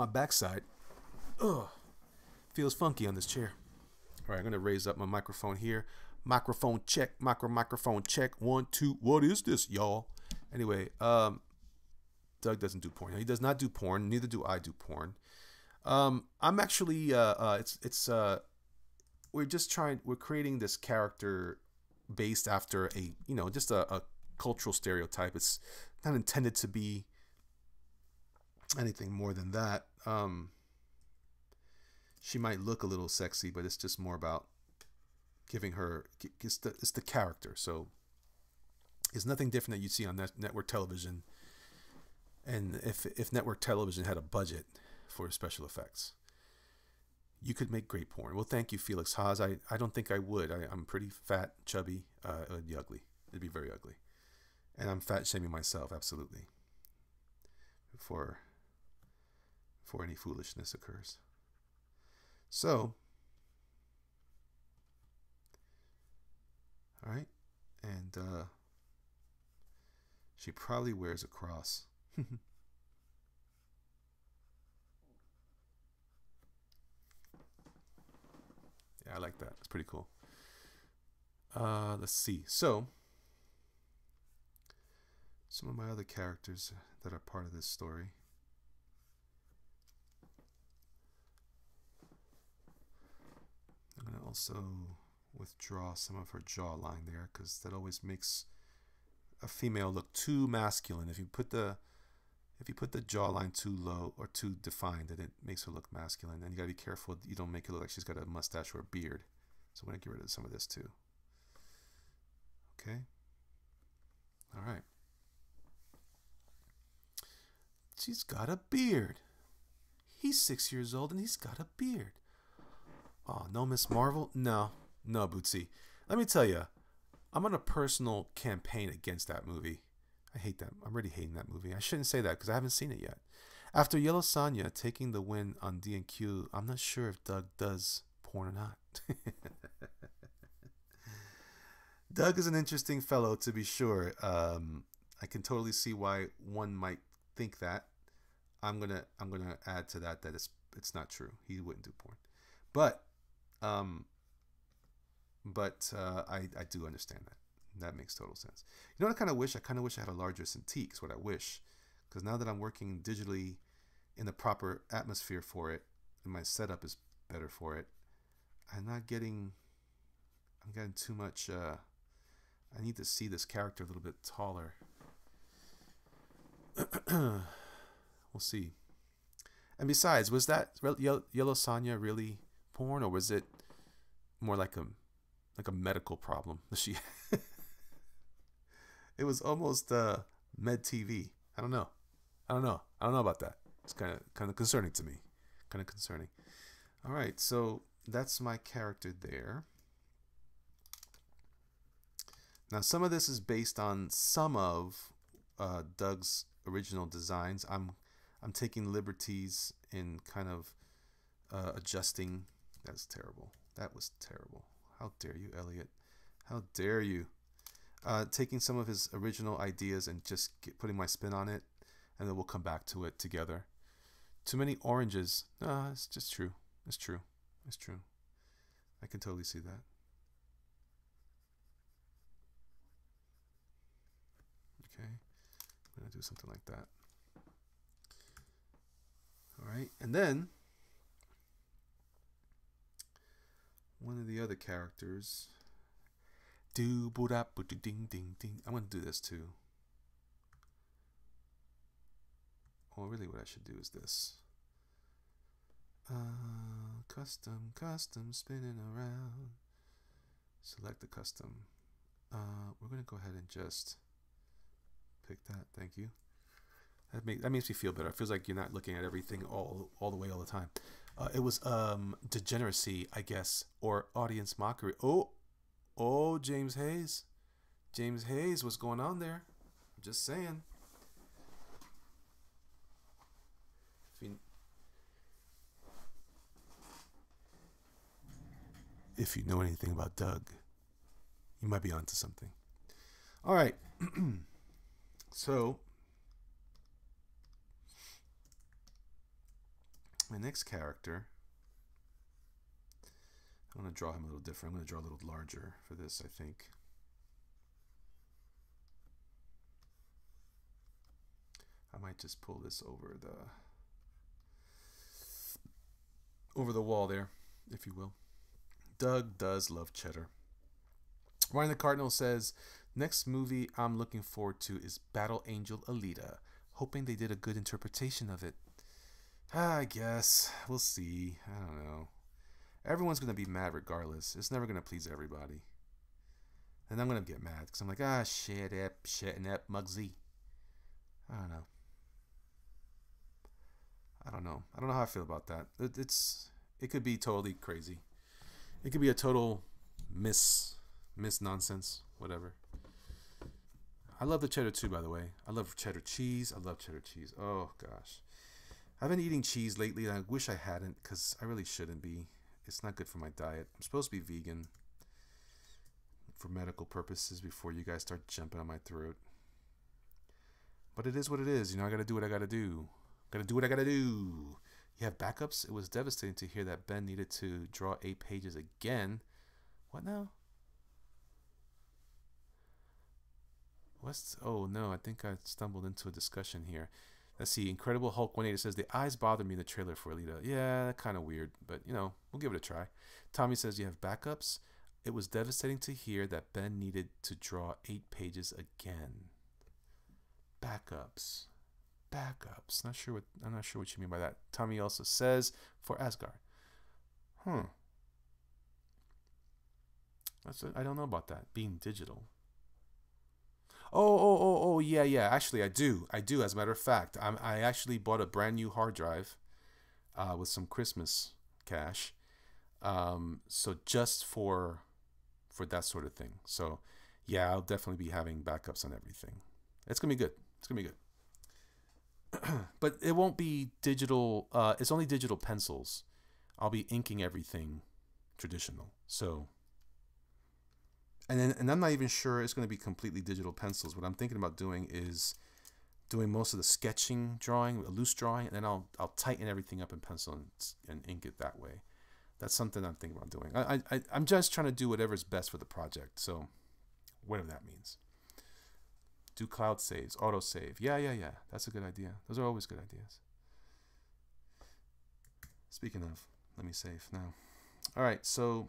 backside feels funky on this chair. All right, I'm going to raise up my microphone here. Microphone check, microphone check. 1, 2. What is this, y'all? Anyway, Doug doesn't do porn. He does not do porn. Neither do I do porn. I'm actually we're creating this character based after just a cultural stereotype. It's not intended to be anything more than that. She might look a little sexy, but it's just more about giving her, it's the character. So it's nothing different that you see on network television. And if network television had a budget for special effects, you could make great porn. Well, thank you, Felix Haas. I don't think I would. I'm pretty fat, chubby. It would be ugly. It'd be very ugly. And I'm fat shaming myself, absolutely, before any foolishness occurs. So, all right, and she probably wears a cross. Yeah, I like that. It's pretty cool. Let's see. So, some of my other characters that are part of this story. I'm going to also withdraw some of her jawline there, because that always makes a female look too masculine. If you put the jawline too low or too defined, then it makes her look masculine. And you got to be careful you don't make it look like she's got a mustache or a beard. So I'm going to get rid of some of this too. Okay. All right. She's got a beard. He's 6 years old and he's got a beard. Oh, no, Miss Marvel? No, Bootsy. Let me tell you, I'm on a personal campaign against that movie. I hate that. I'm already hating that movie. I shouldn't say that because I haven't seen it yet. After Yellow Sonya taking the win on D&Q, I'm not sure if Doug does porn or not. Doug is an interesting fellow, to be sure. I can totally see why one might think that. I'm gonna add to that it's not true. He wouldn't do porn, but um, I do understand that. That makes total sense. You know what I kind of wish? I kind of wish I had a larger Cintiq. Is what I wish, because now that I'm working digitally in the proper atmosphere for it, and my setup is better for it, I'm not getting. I'm getting too much. I need to see this character a little bit taller. We'll see. And besides, was that Yellow Sonya really porn, or was it more like a medical problem? She, it was almost med TV. I don't know. I don't know about that. It's kind of concerning to me. Kind of concerning. All right, so that's my character there. Now, some of this is based on some of Doug's original designs. I'm taking liberties in kind of adjusting. That's terrible. That was terrible. How dare you, Elliot? How dare you? Taking some of his original ideas and just putting my spin on it, and then we'll come back to it together. Too many oranges. No, it's just true. It's true. It's true. I can totally see that. Okay. I'm going to do something like that. All right. And then one of the other characters. I'm going to do this too. Well, really what I should do is this. Custom, spinning around. Select the custom. We're going to go ahead and just pick that. Thank you. That makes me feel better. It feels like you're not looking at everything all the way all the time. It was degeneracy, I guess, or audience mockery. Oh, James Hayes. James Hayes, what's going on there? I'm just saying. If you know anything about Doug, you might be onto something. All right. So, my next character, I'm going to draw him a little different. I'm going to draw a little larger for this, I think. I might just pull this over the wall there, if you will. Doug does love cheddar. Ryan the Cardinal says, next movie I'm looking forward to is Battle Angel Alita. Hoping they did a good interpretation of it. I guess. We'll see. I don't know. Everyone's going to be mad regardless. It's never going to please everybody. And I'm going to get mad because I'm like, shit up, Mugsy. I don't know. I don't know how I feel about that. It could be totally crazy. It could be a total miss nonsense, whatever. I love the cheddar too, by the way. I love cheddar cheese. Oh gosh, I've been eating cheese lately, and I wish I hadn't because I really shouldn't be. It's not good for my diet. I'm supposed to be vegan for medical purposes before you guys start jumping on my throat. But it is what it is. I got to do what I got to do. You have backups? It was devastating to hear that Ben needed to draw 8 pages again. What now? Oh no, I think I stumbled into a discussion here. Let's see. Incredible Hulk 180 says, the eyes bother me in the trailer for Alita. Yeah, kind of weird, but we'll give it a try. Tommy says, you have backups? It was devastating to hear that Ben needed to draw 8 pages again. Backups. I'm not sure what you mean by that. Tommy also says, for Asgard. I don't know about that. Being digital. Oh, yeah. Actually, I do. As a matter of fact, I actually bought a brand new hard drive with some Christmas cash. So just for that sort of thing. So yeah, I'll definitely be having backups on everything. It's gonna be good. But it won't be digital. It's only digital pencils. I'll be inking everything traditional. So And I'm not even sure it's going to be completely digital pencils. What I'm thinking about doing is doing most of the sketching drawing, a loose drawing, and then I'll tighten everything up in pencil and ink it that way. That's something I'm thinking about doing. I'm just trying to do whatever is best for the project. So whatever that means. Do cloud saves, auto save. Yeah. That's a good idea. Those are always good ideas. Speaking of, let me save now. All right, so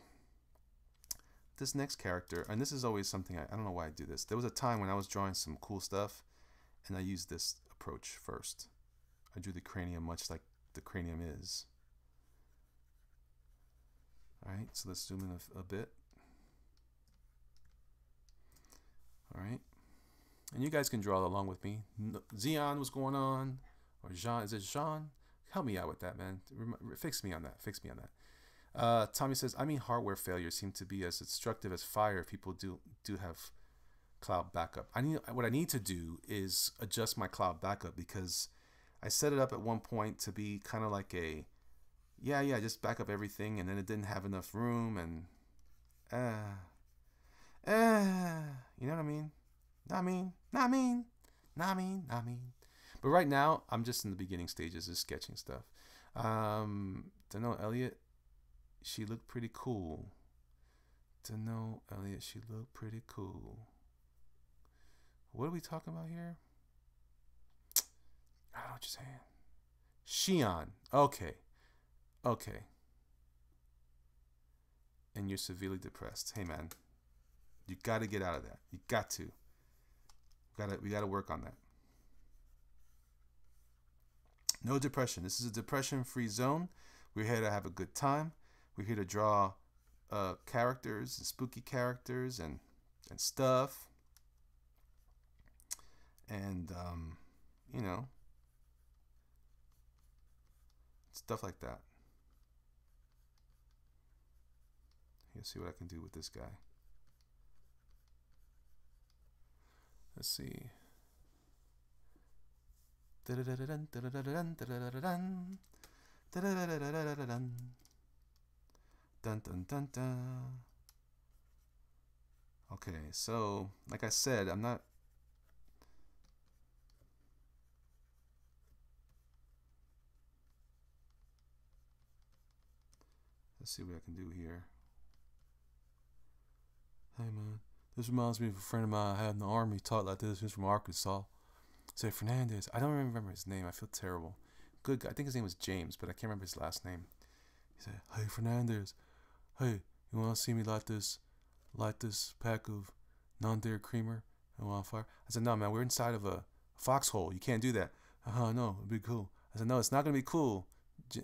this next character, and this is always something, I don't know why I do this. There was a time when I was drawing some cool stuff, and I used this approach first. I drew the cranium much like the cranium is. All right, so let's zoom in a bit. All right, and you guys can draw along with me. Xeon, what's going on? Or Jean, is it Jean? Help me out with that, man. Fix me on that. Fix me on that. Tommy says, I mean, hardware failures seem to be as destructive as fire if people do have cloud backup. What I need to do is adjust my cloud backup, because I set it up at one point to be kind of like a, just back up everything, and then it didn't have enough room, and you know what I mean? Not mean. But right now, I'm just in the beginning stages of sketching stuff. Don't know, Elliot. She looked pretty cool. Elliot, she looked pretty cool. What are we talking about here? I don't know what you're saying. Xion. Okay. And you're severely depressed. Hey, man. You got to get out of that. You got to. We got to work on that. No depression. This is a depression-free zone. We're here to have a good time. We're here to draw characters and spooky characters and stuff. And, stuff like that. Let's see what I can do with this guy. Let's see. Okay, so like I said, I'm not. Let's see what I can do here. Hey man, this reminds me of a friend of mine I had in the army. He talked like this. He's from Arkansas. Say Fernandez. I don't remember his name. I feel terrible. Good guy. I think his name was James, but I can't remember his last name. He said, "Hey Fernandez, hey, you want to see me light this pack of non-dairy creamer and on fire?" I said, "No, man, we're inside of a foxhole. You can't do that." No, it'd be cool. I said, "No, it's not gonna be cool,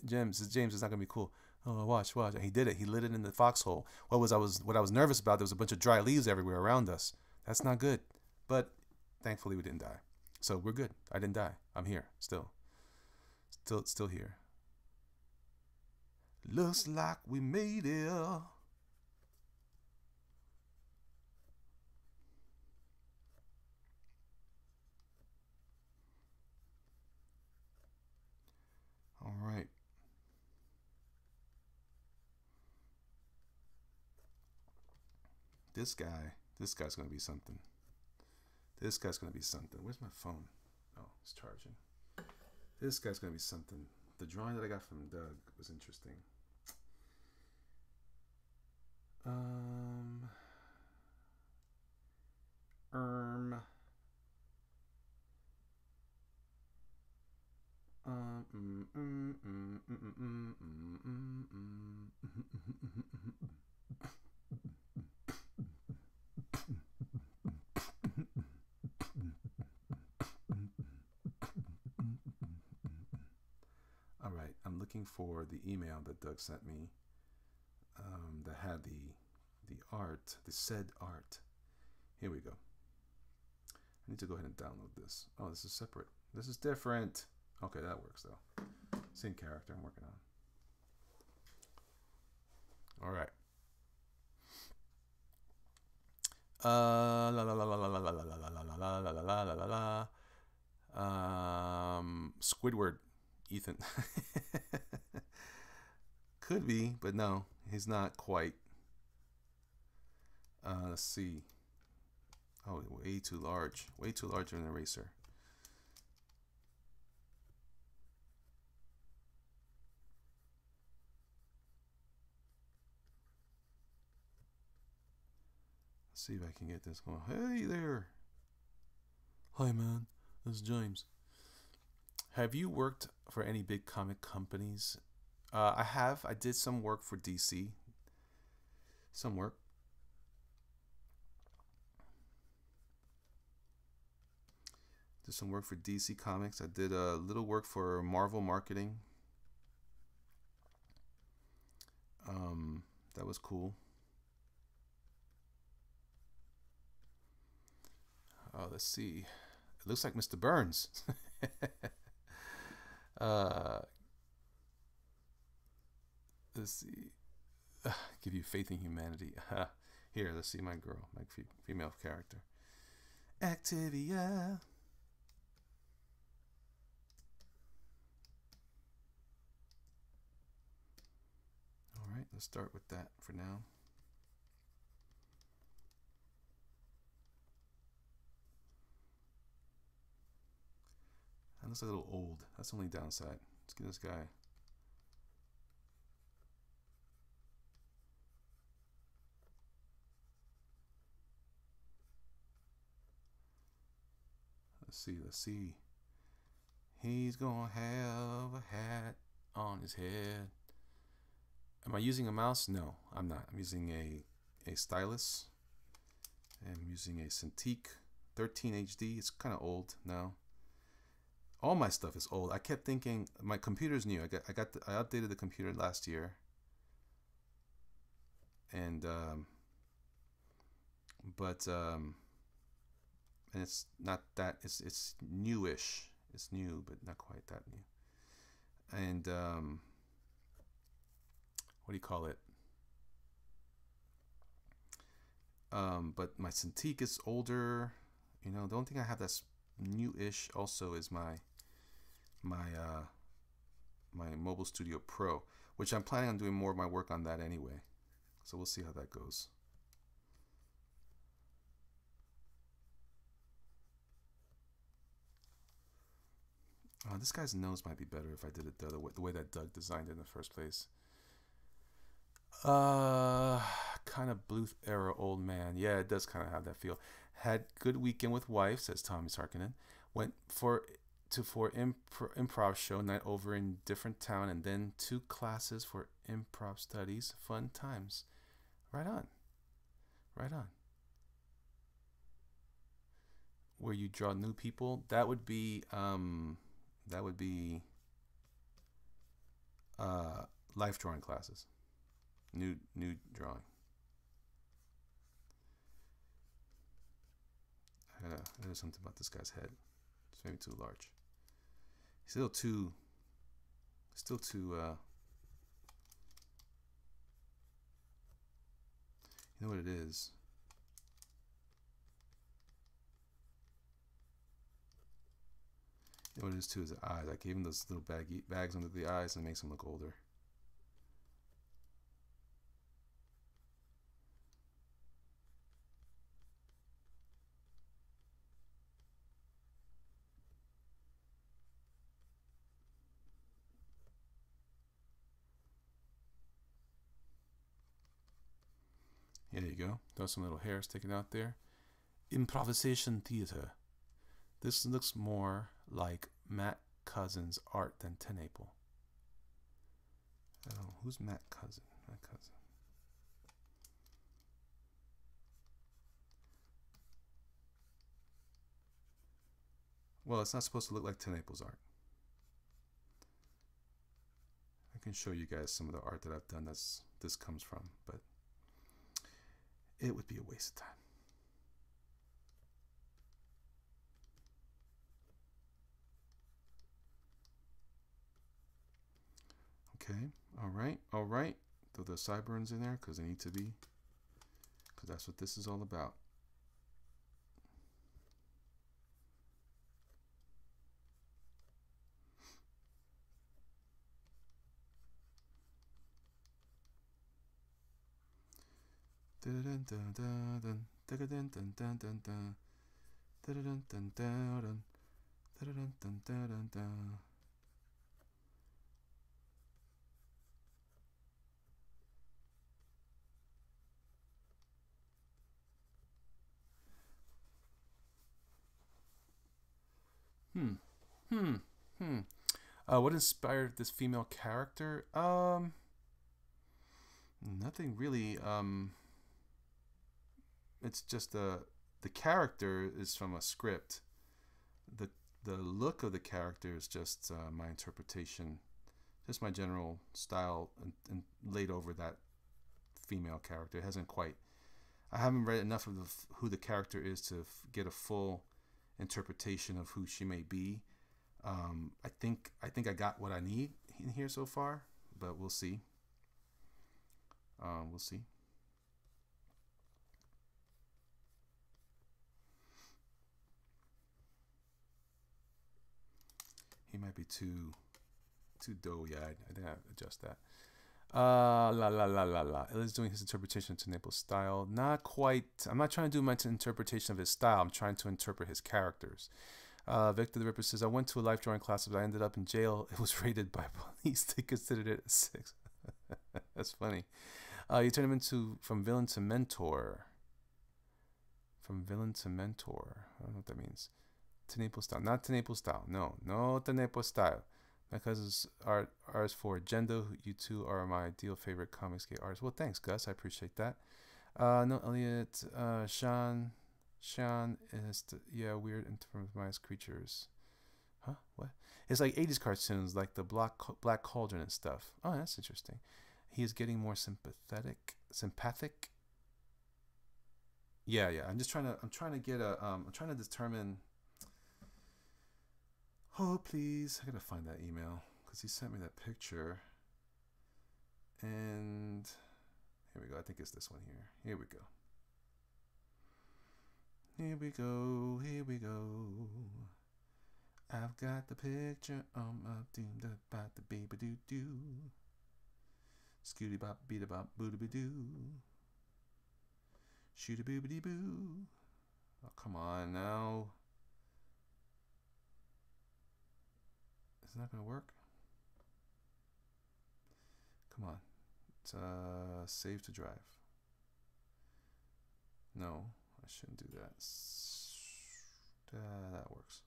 James. It's not gonna be cool." Oh, watch. And he did it. He lit it in the foxhole. What I was nervous about, there was a bunch of dry leaves everywhere around us. That's not good. But thankfully we didn't die. So we're good. I didn't die. I'm here still here. Looks like we made it. All right. This guy's gonna be something. Where's my phone? Oh, it's charging. This guy's gonna be something. The drawing that I got from Doug was interesting. All right, I'm looking for the email that Doug sent me that had the art, the said art. Here we go. I need to go ahead and download this. Oh, this is separate. This is different. Okay, that works though. Same character I'm working on. All right. Squidward, Ethan. Could be, but no, he's not quite. Let's see. Oh, way too large. Way too large of an eraser. Let's see if I can get this going. Hey there. Hi, man. This is James. Have you worked for any big comic companies? I have. I did some work for DC. Some work. Did some work for DC Comics. I did a little work for Marvel marketing. That was cool. Let's see. It looks like Mr. Burns. uh, let's see. Give you faith in humanity. Here, let's see my girl, my female character. Activia. All right, let's start with that for now. That looks a little old. That's the only downside. Let's get this guy. Let's see. He's gonna have a hat on his head. Am I using a mouse? No, I'm not. I'm using a stylus. I'm using a Cintiq 13 HD. It's kind of old now. All my stuff is old. I kept thinking my computer's new. I updated the computer last year, and and it's not that it's newish. It's new, but not quite that new. And what do you call it? But my Cintiq is older. You know, the only thing I have that's new-ish also is my Mobile Studio Pro, which I'm planning on doing more of my work on that anyway. So we'll see how that goes. This guy's nose might be better if I did it the way that Doug designed it in the first place. Kind of Bluth era old man. Yeah, it does kind of have that feel. Had good weekend with wife, says Tommy Sarkinen. Went for improv show night over in different town, and then 2 classes for improv studies. Fun times. Right on. Right on. Where you draw new people, that would be life drawing classes. New drawing. There's something about this guy's head. It's maybe too large. He's still too you know what it is? You know what it is too is the eyes. I gave him those little bags under the eyes and it makes him look older. There you go. Got some little hair sticking out there. Improvisation theater. This looks more like Matt Cousin's art than Tenaple. Oh, who's Matt Cousin? Matt Cousin. Well, it's not supposed to look like Tenaple's art. I can show you guys some of the art that I've done this comes from, but it would be a waste of time. Okay, all right. Throw the sideburns in there because they need to be, because that's what this is all about. Hmm. Hmm. Hmm. What inspired this female character? Nothing really. It's just the character is from a script. The the look of the character is just my interpretation, just my general style, and laid over that female character. It hasn't quite. I haven't read enough of who the character is to get a full interpretation of who she may be. I think I got what I need in here so far, but we'll see. We'll see. He might be too doughy eyed. I think I adjust that. La la la la la. Is doing his interpretation to Naples' style. Not quite. I'm not trying to do my interpretation of his style. I'm trying to interpret his characters. Victor the Ripper says, I went to a life drawing class, but I ended up in jail. It was raided by police. They considered it a 6. That's funny. You turn him into from villain to mentor. From villain to mentor. I don't know what that means. To Naples style. Not to Naples style. No. No to Naples style. My cousins are artists for Agenda. You two are my ideal favorite comics gay artists. Well, thanks, Gus. I appreciate that. No, Elliot. Sean is weird improvised creatures. Huh? What? It's like 80s cartoons, like the Black Cauldron and stuff. Oh, that's interesting. He is getting more sympathetic. Yeah. I'm trying to determine. Oh, please. I gotta find that email because he sent me that picture. And here we go. I think it's this one here. Here we go. Here we go. I've got the picture of doomed about the baby doo doo. Scooty bop beat a bop booty doo. Shoot a boobity boo. Oh, come on now. Is it not gonna work? Come on. It's save to drive. No, I shouldn't do that. That works.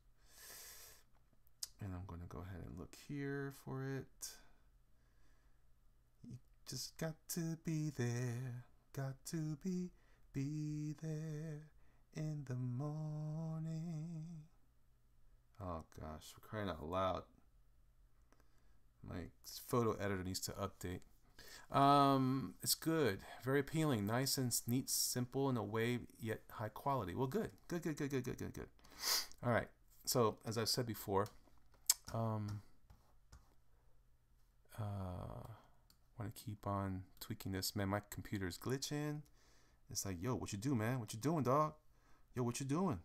And I'm gonna go ahead and look here for it. You just got to be there. Got to be there in the morning. Oh gosh, we're crying out loud. My photo editor needs to update. It's good, very appealing, nice and neat, simple in a way, yet high quality. Well, good. All right. So as I've said before, want to keep on tweaking this. Man, my computer is glitching. It's like, yo, what you do, man? What you doing, dog? Yo, what you doing?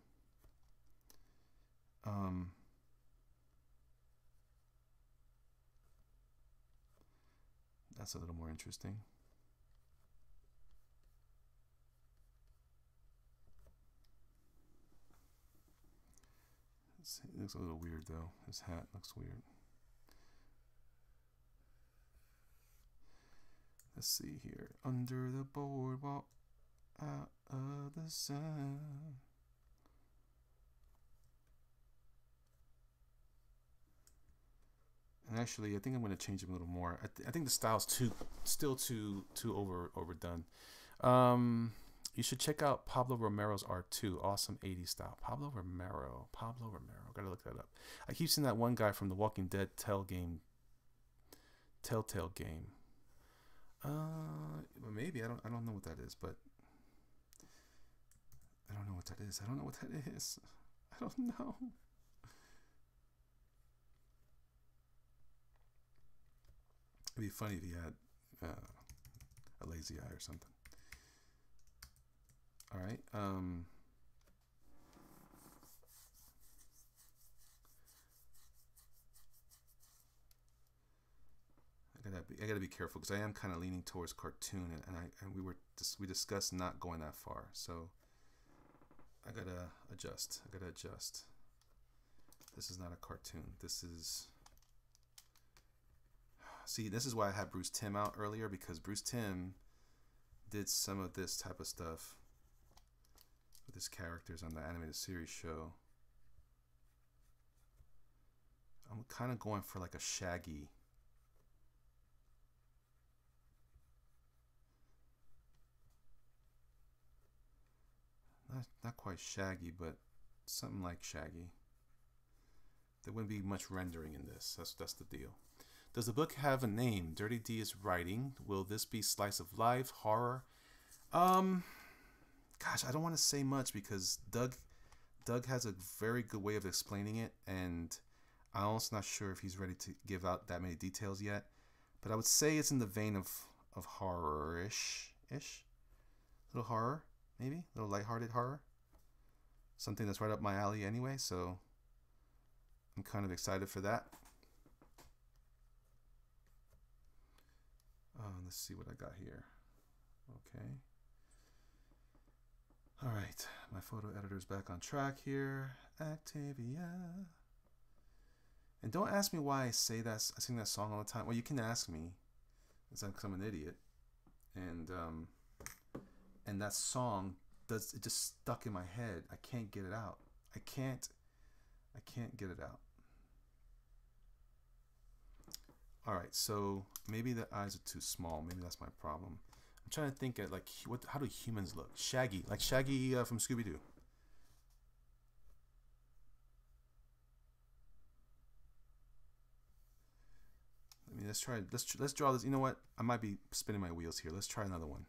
That's a little more interesting. It looks a little weird though. His hat looks weird. Let's see here. Under the boardwalk, out of the sun. And actually, I think I'm going to change him a little more. I think the style's still too overdone. You should check out Pablo Romero's art too. Awesome 80s style. Pablo Romero. Gotta look that up. I keep seeing that one guy from the Walking Dead Telltale game. Maybe I don't know what that is, but I don't know what that is. I don't know. It'd be funny if he had a lazy eye or something. All right. I got that I gotta be careful because I am kind of leaning towards cartoon, and we discussed not going that far, so I gotta adjust. This is not a cartoon. This is, see, this is why I had Bruce Timm out earlier, because Bruce Timm did some of this type of stuff with his characters on the animated series show. I'm kind of going for like a Shaggy. Not quite Shaggy, but something like Shaggy. There wouldn't be much rendering in this. That's the deal. Does the book have a name? Dirty D is writing. Will this be slice of life, horror? Gosh, I don't want to say much because Doug has a very good way of explaining it, and I'm also not sure if he's ready to give out that many details yet. But I would say it's in the vein of horror-ish. A little horror, maybe? A little lighthearted horror. Something that's right up my alley anyway, so I'm kind of excited for that. Let's see what I got here. Okay. All right, my photo editor's back on track here. Actavia. And don't ask me why I sing that song all the time. Well, you can ask me, because I'm an idiot. And that song it just stuck in my head. I can't get it out. I can't get it out. All right, so maybe the eyes are too small. Maybe that's my problem. I'm trying to think at like how do humans look? Shaggy, like Shaggy from Scooby-Doo. I mean, let's draw this. You know what? I might be spinning my wheels here. Let's try another one.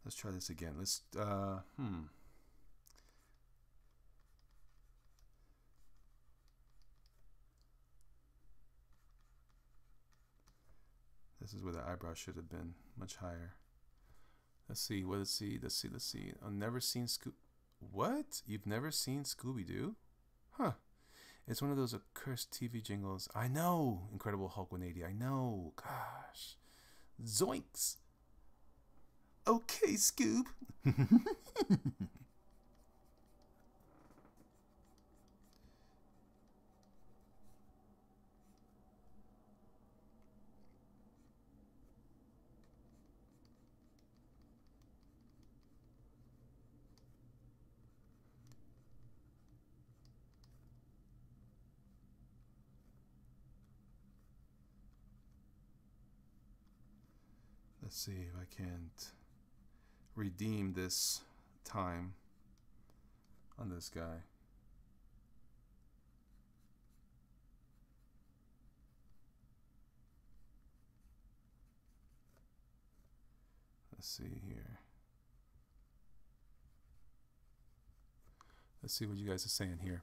Let's try this again. Let's This is where the eyebrow should have been much higher. Let's see. Let's see. I've never seen What? You've never seen Scooby-Doo? Huh. It's one of those accursed TV jingles. I know. Incredible Hulk 180. I know. Gosh. Zoinks. Okay, Scoob. Let's see if I can't redeem this time on this guy. Let's see here. Let's see what you guys are saying here.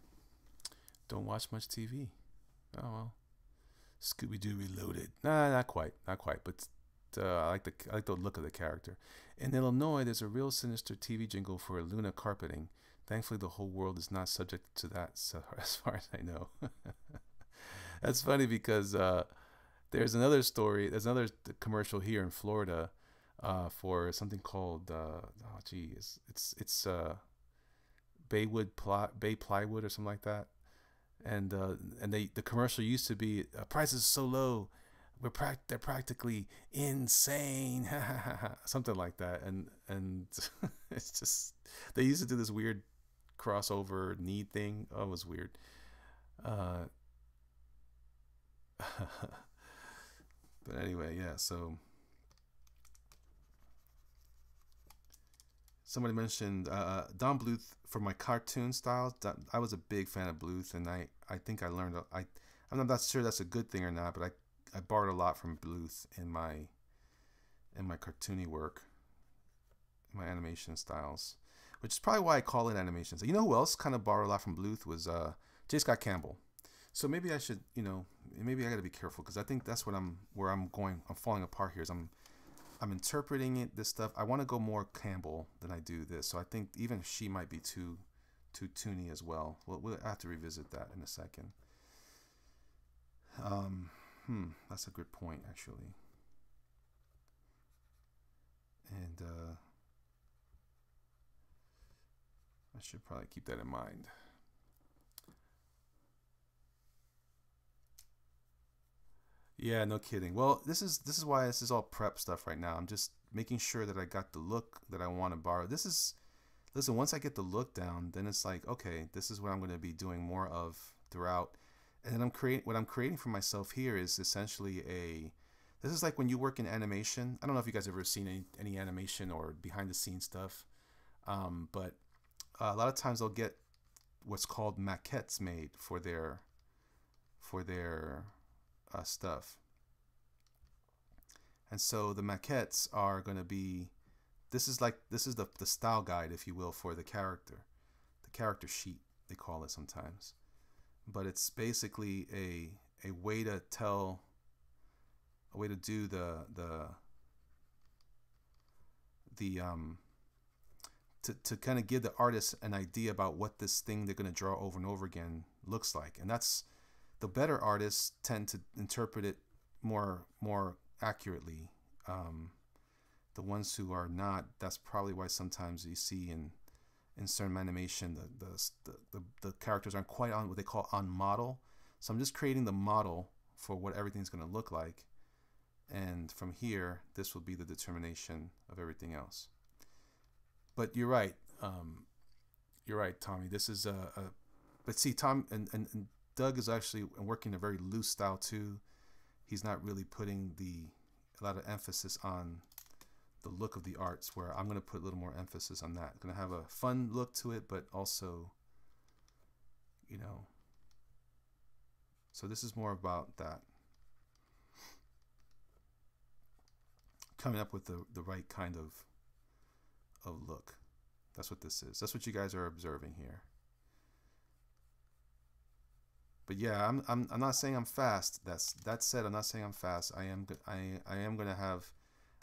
Don't watch much TV. Oh well. Scooby-Doo Reloaded. Nah, not quite, but I like the look of the character. In Illinois, there's a real sinister TV jingle for Luna carpeting. Thankfully, the whole world is not subject to that, so as far as I know. That's funny because there's another story. There's another commercial here in Florida for something called it's Bay Plywood or something like that. And the commercial used to be prices so low. They're practically insane, something like that, and it's just they used to do this weird crossover need thing. Oh, it was weird. But anyway, yeah. So somebody mentioned Don Bluth for my cartoon styles. I was a big fan of Bluth, and I think I learned. I'm not sure that's a good thing or not, but I borrowed a lot from Bluth in my cartoony work, my animation styles, which is probably why I call it animations. You know who else kind of borrowed a lot from Bluth was J. Scott Campbell. So maybe I should, maybe I got to be careful because I think that's where I'm falling apart here. Is I'm I'm interpreting it. This stuff. I want to go more Campbell than I do this. So I think even she might be too toony as well. We'll have to revisit that in a second. That's a good point actually. And I should probably keep that in mind. Yeah, no kidding. Well, this is why this is all prep stuff right now. I'm just making sure that I got the look that I want to borrow. This is listen, once I get the look down, then it's like, okay, this is what I'm going to be doing more of throughout. And then what I'm creating for myself here is essentially this is like when you work in animation. I don't know if you guys ever seen any animation or behind the scenes stuff. But a lot of times they'll get what's called maquettes made for their stuff. And so the maquettes are going to be this is the style guide, if you will, for the character sheet they call it sometimes. But it's basically a way to do to kind of give the artist an idea about what this thing they're going to draw over and over again looks like. And that's the better artists tend to interpret it more accurately. The ones who are not, that's probably why sometimes you see in certain animation the characters aren't quite on what they call on model. So I'm just creating the model for what everything's going to look like, and from here this will be the determination of everything else. But you're right, Tommy. This is but see, Tom and Doug is actually working a very loose style too. He's not really putting a lot of emphasis on the look of the arts, where I'm going to put a little more emphasis on that. Going to have a fun look to it, but also, so this is more about that. Coming up with the right kind of look. That's what this is. That's what you guys are observing here. But yeah, I'm not saying I'm fast. That said, I'm not saying I'm fast. I am going to have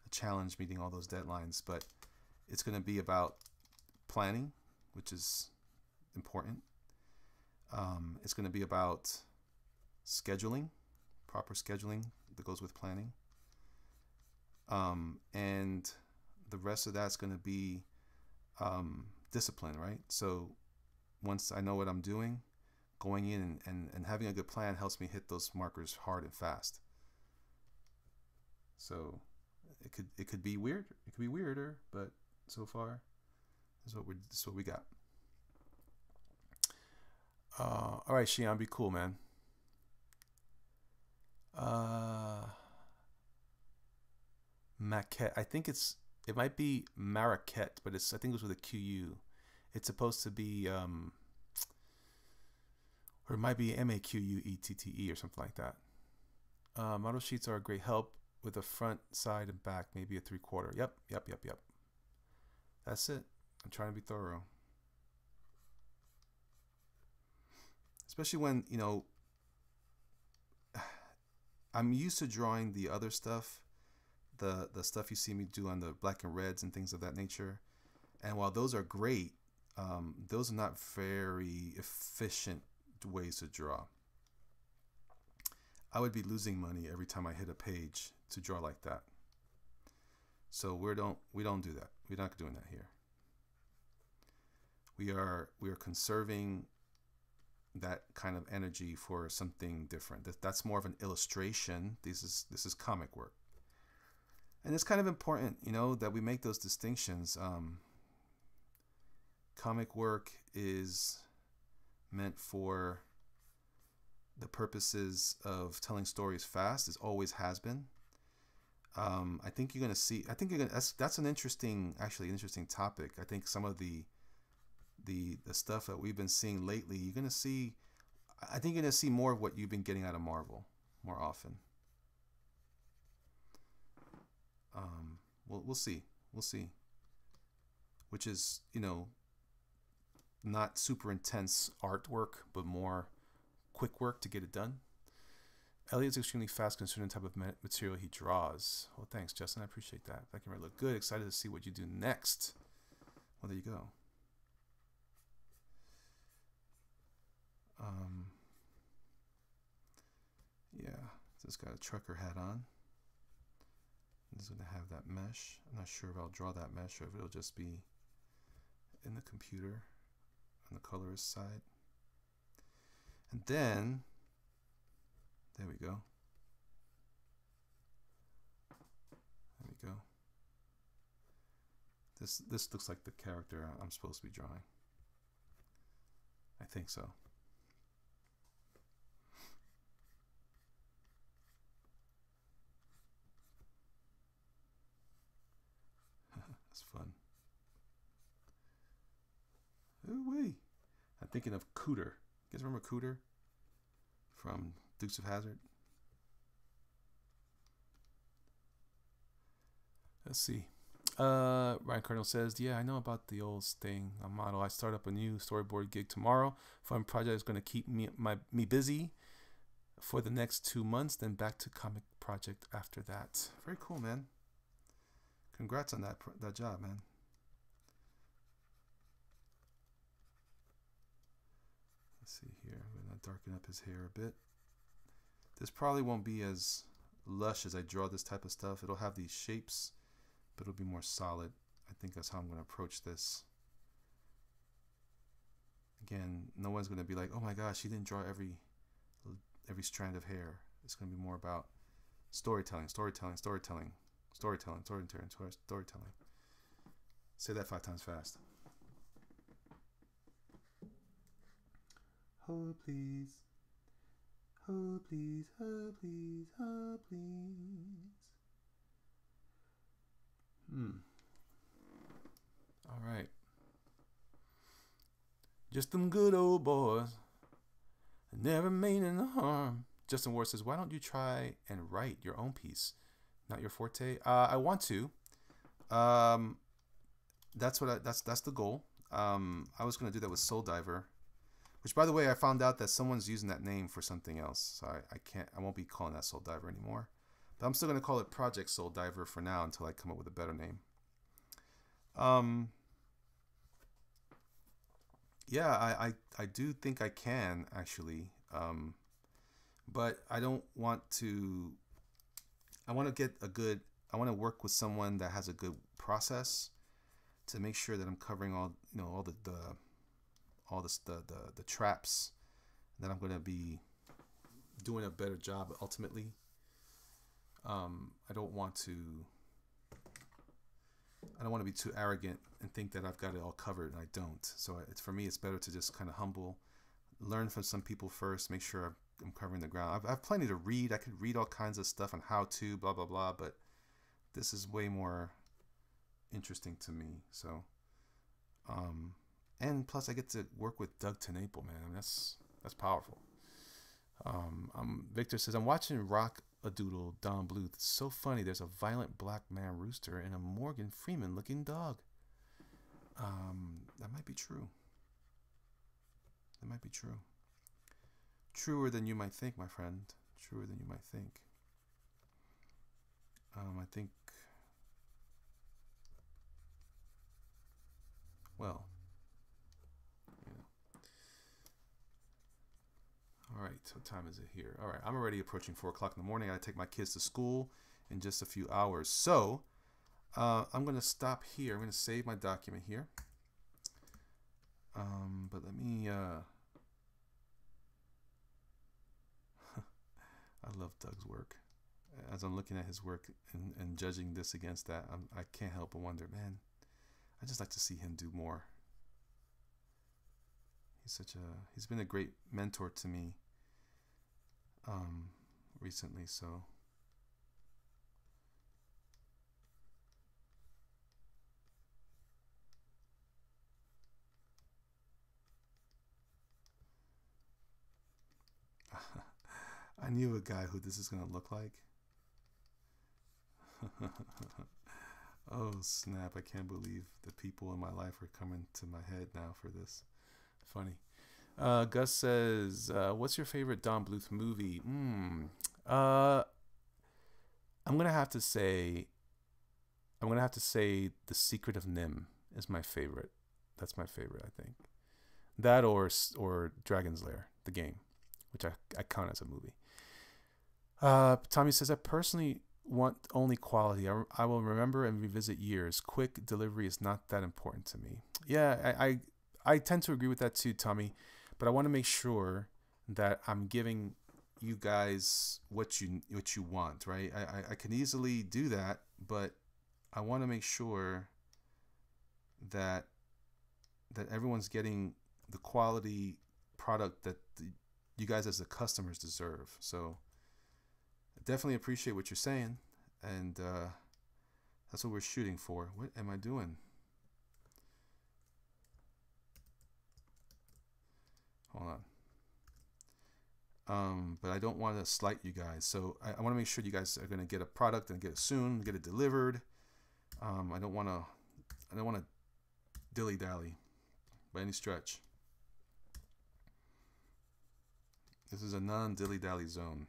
a challenge meeting all those deadlines, but it's going to be about planning, which is important. It's going to be about scheduling, proper scheduling that goes with planning. And the rest of that's going to be discipline, right? So once I know what I'm doing, going in and having a good plan helps me hit those markers hard and fast. So it could be weird. It could be weirder, but so far, this is what we got. All right, Shion, be cool, man. Maquette. I think it might be Maraquette, but I think it was with a QU. It's supposed to be or it might be MAQUETTE or something like that. Model sheets are a great help with a front, side, and back, maybe a 3/4. Yep. That's it. I'm trying to be thorough. Especially when, I'm used to drawing the other stuff, the stuff you see me do on the black and reds and things of that nature. And while those are great, those are not very efficient ways to draw. I would be losing money every time I hit a page to draw like that. So we don't do that. We're not doing that here. We are conserving that kind of energy for something different. That's more of an illustration. This is comic work. And it's kind of important, that we make those distinctions. Comic work is meant for the purposes of telling stories fast. It always has been. I think you're gonna see. That's an interesting topic. I think some of the stuff that we've been seeing lately, you're gonna see. I think you're gonna see more of what you've been getting out of Marvel more often. We'll see. Which is, not super intense artwork, but more quick work to get it done. Elliot's extremely fast concerning the type of material he draws. Well, thanks, Justin. I appreciate that. That can really look good. Excited to see what you do next. Well, there you go. Yeah, just got a trucker hat on. This is going to have that mesh. I'm not sure if I'll draw that mesh or if it'll just be in the computer on the colorist side. And then, there we go. There we go. This looks like the character I'm supposed to be drawing. I think so. That's fun. Ooh-wee. I'm thinking of Cooter. You guys remember Cooter from Dukes of Hazzard? Let's see. Ryan Cardinal says, yeah, I know about the old staying a model. I start up a new storyboard gig tomorrow. Fun project is going to keep me busy for the next 2 months, then back to comic project after that. Very cool, man. Congrats on that job, man. Let's see here. I'm going to darken up his hair a bit. This probably won't be as lush as I draw this type of stuff. It'll have these shapes, but it'll be more solid. I think that's how I'm going to approach this. Again, no one's going to be like, oh my gosh, he didn't draw every strand of hair. It's going to be more about storytelling. Say that 5 times fast. Oh, please. Oh, please, oh, please, oh, please. All right. Just them good old boys. Never meaning no harm. Justin Ward says, why don't you try and write your own piece? Not your forte? I want to. That's the goal. I was going to do that with Soul Diver. Which, by the way, I found out that someone's using that name for something else. So I won't be calling that Soul Diver anymore. But I'm still going to call it Project Soul Diver for now until I come up with a better name. Yeah, I do think I can, actually. But I don't want to... I want to work with someone that has a good process to make sure that I'm covering all the traps, that I'm going to be doing a better job ultimately. I don't want to be too arrogant and think that I've got it all covered, and I don't. So for me, it's better to just kind of learn from some people first, make sure I'm covering the ground. I have plenty to read. I could read all kinds of stuff on how to, blah, blah, blah, but this is way more interesting to me. So, and plus I get to work with Doug TenNapel, man. I mean, that's powerful. Victor says, I'm watching Rock a Doodle Don Bluth. It's so funny. There's a violent black man rooster and a Morgan Freeman looking dog. That might be true. That might be true. Truer than you might think, my friend. Truer than you might think. I think, well, all right, what time is it here? All right, I'm already approaching 4 o'clock in the morning. I gotta take my kids to school in just a few hours. So, I'm gonna stop here. I'm gonna save my document here. But let me, I love Doug's work. As I'm looking at his work and judging this against that, I can't help but wonder, man, I just like to see him do more. He's been a great mentor to me recently, so I knew a guy who this is gonna look like. Oh snap, I can't believe the people in my life are coming to my head now for this. Funny. Gus says, what's your favorite Don Bluth movie? Uh, I'm gonna have to say The Secret of Nim is my favorite. That's my favorite, I think. That or Dragon's Lair, the game, which I count as a movie. Tommy says, I personally want only quality. I will remember and revisit years. Quick delivery is not that important to me. Yeah, I tend to agree with that too, Tommy. But I want to make sure that I'm giving you guys what you want, right? I can easily do that, but I want to make sure that everyone's getting the quality product that you guys as the customers deserve. So I definitely appreciate what you're saying, and that's what we're shooting for. What am I doing? Hold on. But I don't want to slight you guys, so I want to make sure you guys are going to get a product and get it soon, get it delivered. I don't want to dilly dally by any stretch. This is a non-dilly dally zone.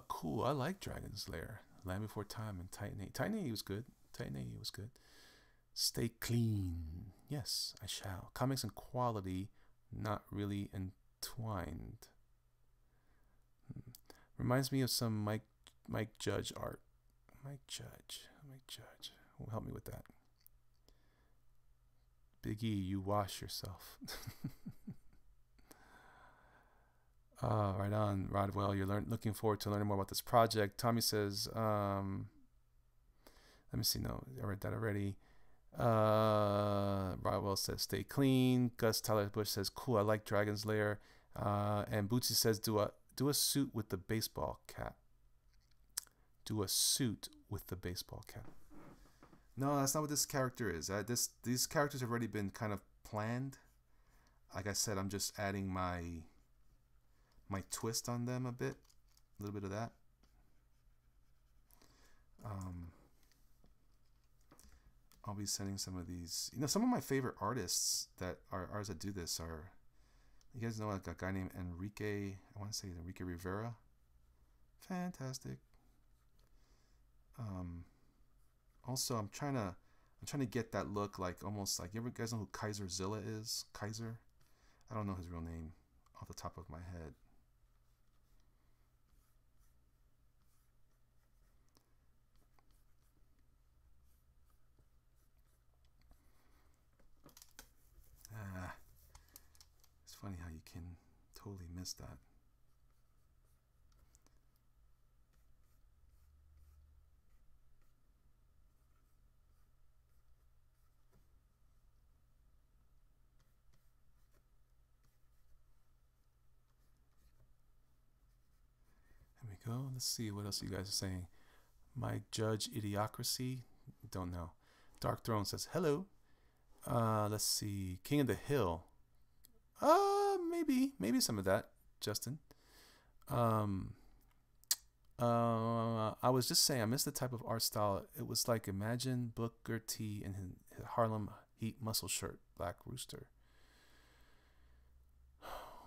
Cool. I like Dragon's Lair, Land Before Time, and Titan 8. Titan 8 was good. Titan 8 was good. Stay clean. Yes, I shall. Comics and quality, not really entwined. Reminds me of some Mike Judge art. Mike Judge will help me with that. Big E, you wash yourself. Right on, Rodwell. You're looking forward to learning more about this project. Tommy says, let me see. No, I read that already. Rodwell says, stay clean. Gus Tyler Bush says, cool. I like Dragon's Lair. And Bootsy says, do a suit with the baseball cap. Do a suit with the baseball cap. No, that's not what this character is. These characters have already been kind of planned. Like I said, I'm just adding my twist on them a little bit of that. I'll be sending some of these. Some of my favorite artists that are artists that do this are, you guys know, like a guy named Enrique. I want to say Enrique Rivera. Fantastic. Also, I'm trying to get that look, like almost like, you guys know who Kaiser Zilla is? Kaiser. I don't know his real name off the top of my head. It's funny how you can totally miss that. There we go. Let's see what else you guys are saying. Mike Judge Idiocracy. Don't know. Dark Throne says hello. Let's see. King of the Hill. Maybe some of that, Justin. I was just saying, I miss the type of art style. It was like, imagine Booker T in his Harlem Heat muscle shirt, Black Rooster.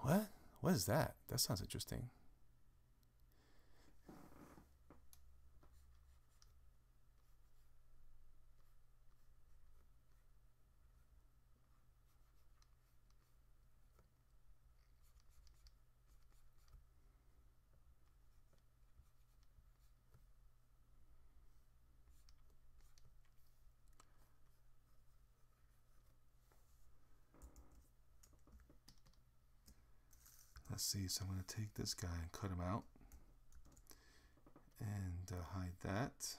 What? What is that? That sounds interesting. Let's see, so I'm going to take this guy and cut him out and hide that.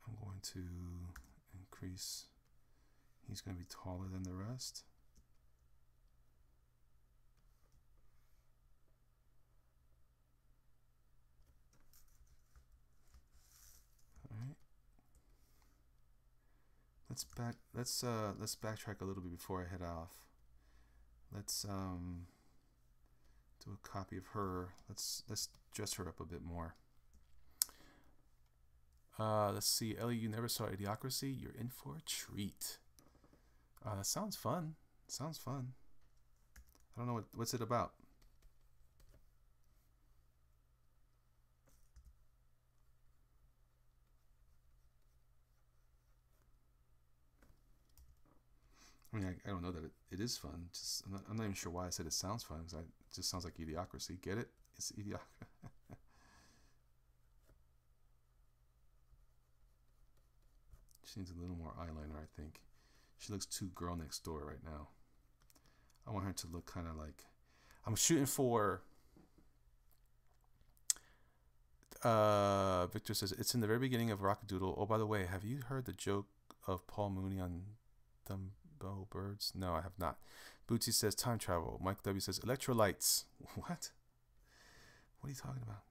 I'm going to increase, he's going to be taller than the rest. All right. Let's backtrack a little bit before I head off. Let's do a copy of her. Let's dress her up a bit more. Let's see. Ellie, you never saw Idiocracy? You're in for a treat. That sounds fun. Sounds fun. I don't know what's it about. I mean, I don't know that it is fun. Just I'm not even sure why I said it sounds fun. Because it just sounds like Idiocracy. Get it? It's Idiocracy. She needs a little more eyeliner, I think. She looks too girl next door right now. I want her to look kind of like... I'm shooting for... Victor says, it's in the very beginning of Rockadoodle. Oh, by the way, have you heard the joke of Paul Mooney on Dumbo Birds? No, I have not. Bootsy says, time travel. Mike W says, electrolytes. What? What are you talking about?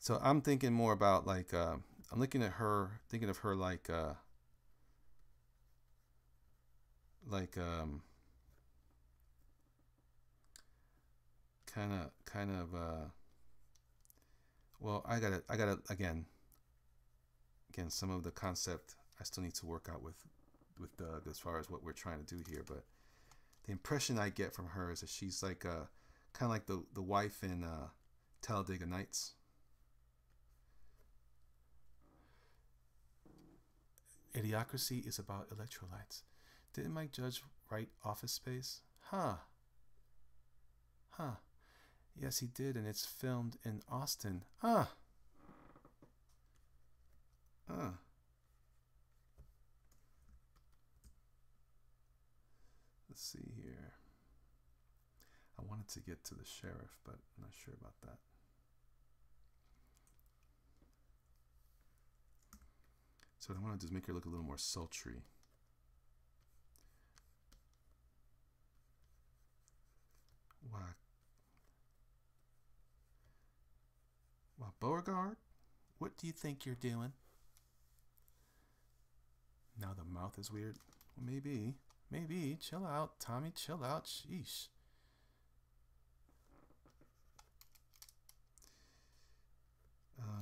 So I'm thinking more about like... I'm looking at her, thinking of her like kind of well, I gotta again some of the concept I still need to work out with Doug as far as what we're trying to do here, but the impression I get from her is that she's like kind of like the wife in Talladega Nights. Idiocracy is about electrolytes. Didn't Mike Judge write Office Space? Huh. Yes, he did, and it's filmed in Austin. Let's see here. I wanted to get to the sheriff, but I'm not sure about that. So what I want to do is make her look a little more sultry. Wow, Beauregard? What do you think you're doing? Now the mouth is weird. Well, maybe. Chill out, Tommy. Chill out. Sheesh.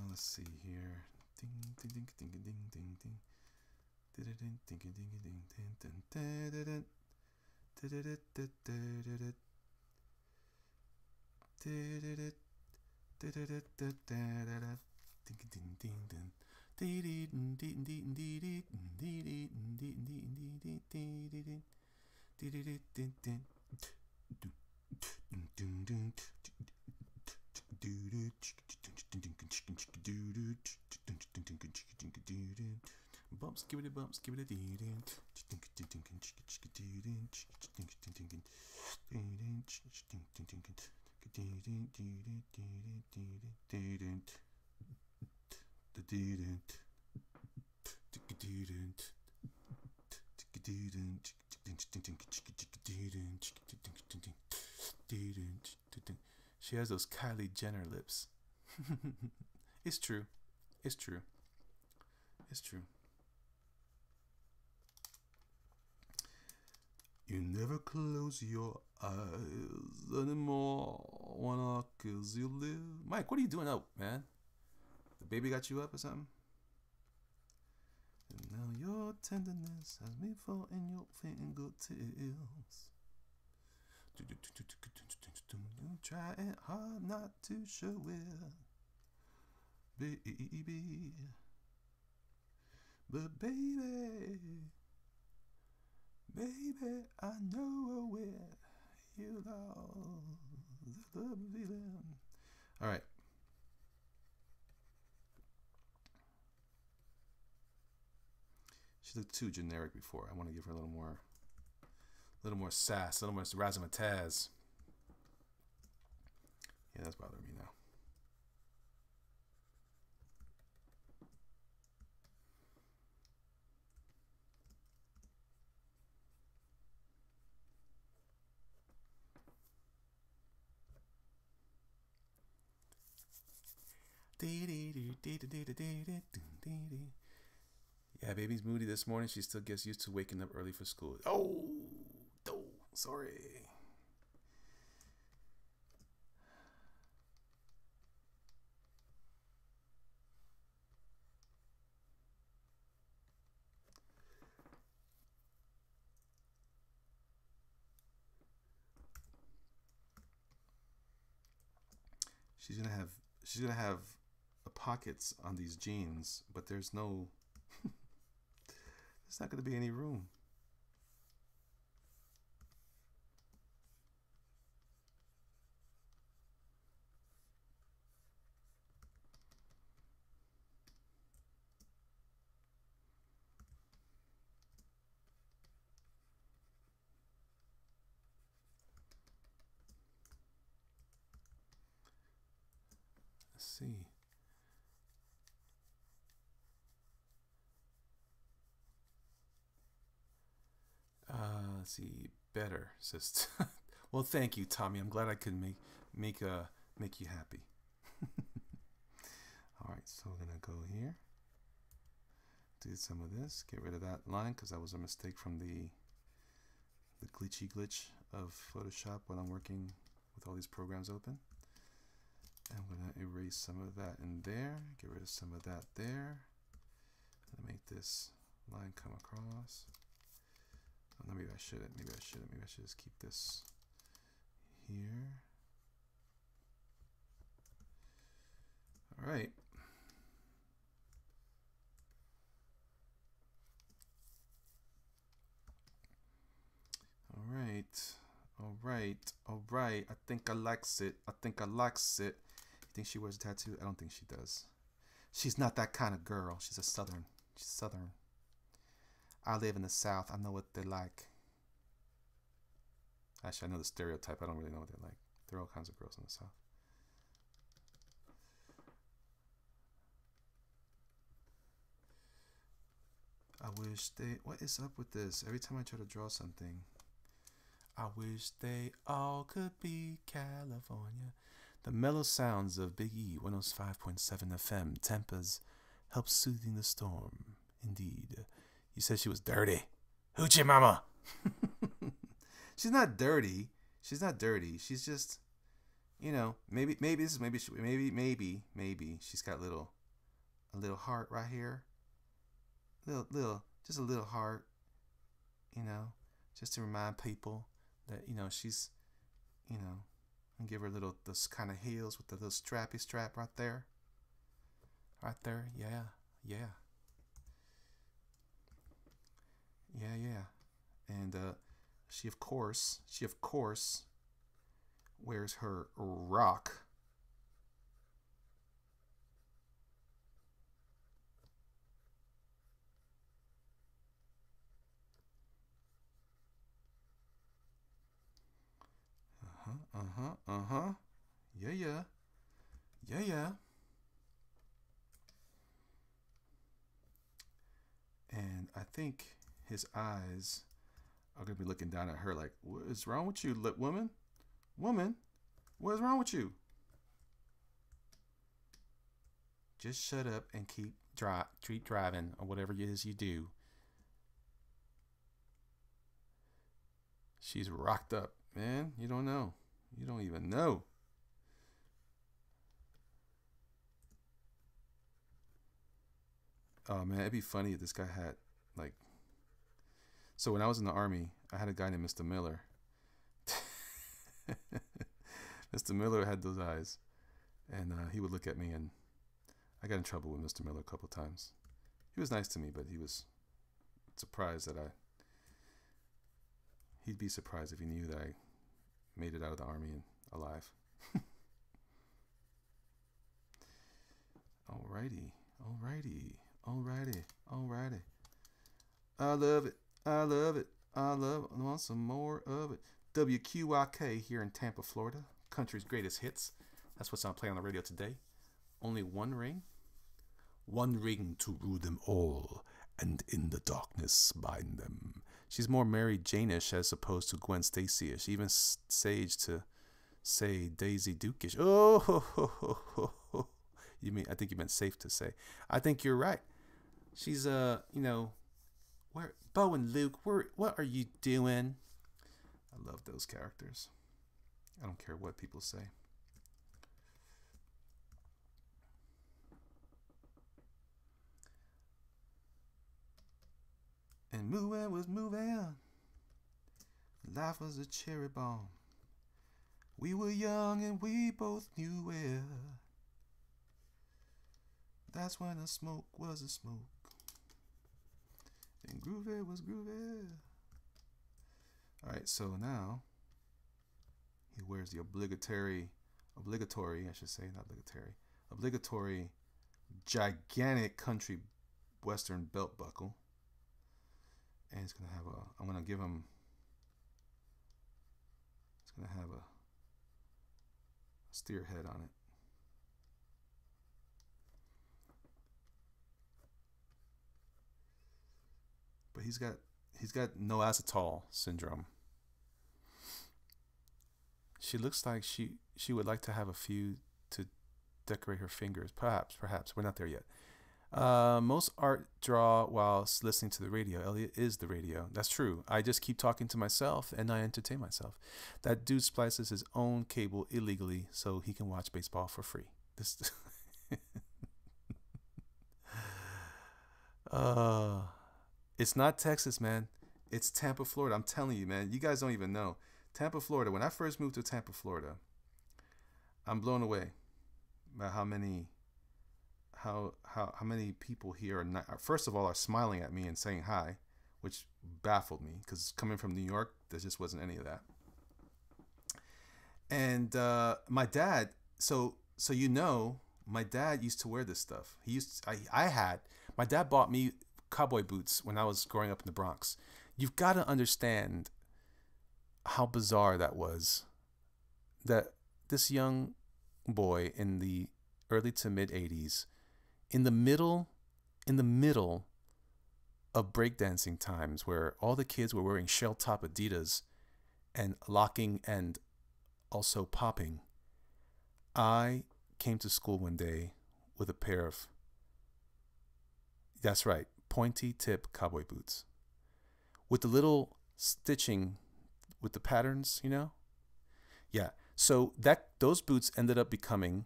Let's see here. Ding, ding, ding, ding, ding, ding, ding. Ding, ding, ding, ding, ding, ding, bumps, give it a bumps, give it a dee. She has those Kylie Jenner lips. It's true. It's true. It's true. You never close your eyes anymore when I kiss you live. Mike, what are you doing up, man? The baby got you up or something? And now your tenderness has me fall in your fingertips. Trying hard not to show it, baby. But baby, I know where you lost the feeling. All right. She looked too generic before. I want to give her a little more sass, a little more razzmatazz. Yeah, that's bothering me now. Yeah, baby's moody this morning. She still gets used to waking up early for school. Oh, sorry. She's gonna have she's gonna have pockets on these jeans, but there's no there's not gonna be any room. Let's see. Let's see. Better, says. Well, thank you, Tommy. I'm glad I could make you happy. All right, so we're gonna go here. Do some of this. Get rid of that line because that was a mistake from the glitchy glitch of Photoshop when I'm working with all these programs open. I'm gonna erase some of that in there. Get rid of some of that there. I'm gonna make this line come across. Oh, no, maybe I shouldn't. Maybe I should just keep this here. All right. All right. I think I likes it. You think she wears a tattoo? I don't think she does. She's not that kind of girl. She's southern. I live in the South. I know what they like. Actually, I know the stereotype. I don't really know what they like. There are all kinds of girls in the South. I wish they... What is up with this? Every time I try to draw something... I wish they all could be California. The mellow sounds of Big E 105.7 FM Tampa's help soothing the storm. Indeed. You said she was dirty. Hoochie mama. She's not dirty. She's just, maybe she's got a little heart right here. Just a little heart, just to remind people that, she's, and give her those kind of heels with the little strappy strap right there. Right there, yeah. And she of course wears her rock. Yeah. And I think his eyes are going to be looking down at her like, what is wrong with you, woman? Woman, what is wrong with you? Just shut up and keep driving or whatever it is you do. She's rocked up, man. You don't know. You don't even know. Oh man, it'd be funny if this guy had so when I was in the Army, I had a guy named Mr. Miller. Mr. Miller had those eyes, and he would look at me, and I got in trouble with Mr. Miller a couple times. He was nice to me, but he was surprised that he'd be surprised if he knew that I made it out of the Army and alive. Alrighty. I love it. I want some more of it. WQIK here in Tampa, Florida. Country's greatest hits. That's what's on play on the radio today. Only one ring. One ring to rule them all, and in the darkness bind them. She's more Mary Jane-ish as opposed to Gwen Stacy-ish. Even Sage to say Daisy Duke-ish. Oh, I think you meant safe to say. I think you're right. She's where Bo and Luke, what are you doing? I love those characters. I don't care what people say. And moving was moving. Life was a cherry bomb. We were young and we both knew well. That's when a smoke was a smoke. And groovy was groovy. Alright, so now he wears the obligatory, I should say, not obligatory, gigantic country western belt buckle. And he's gonna have I'm gonna give him, it's gonna have a steer head on it. But he's got no acetol syndrome. She looks like she would like to have a few to decorate her fingers. Perhaps. We're not there yet. Most art draw while listening to the radio. Elliot is the radio. That's true. I just keep talking to myself and I entertain myself. That dude splices his own cable illegally so he can watch baseball for free. This it's not Texas, man. It's Tampa, Florida. I'm telling you, man. You guys don't even know. Tampa, Florida. When I first moved to Tampa, Florida, I'm blown away by how many people here are not, first of all, are smiling at me and saying hi, which baffled me because coming from New York, there just wasn't any of that. And my dad, so my dad used to wear this stuff. My dad bought me cowboy boots when I was growing up in the Bronx. You've got to understand how bizarre that was, that this young boy in the early to mid 80s, in the middle of breakdancing times where all the kids were wearing shell top Adidas and locking and also popping, I came to school one day with a pair of, that's right, pointy tip cowboy boots with the little stitching with the patterns, Yeah. So those boots ended up becoming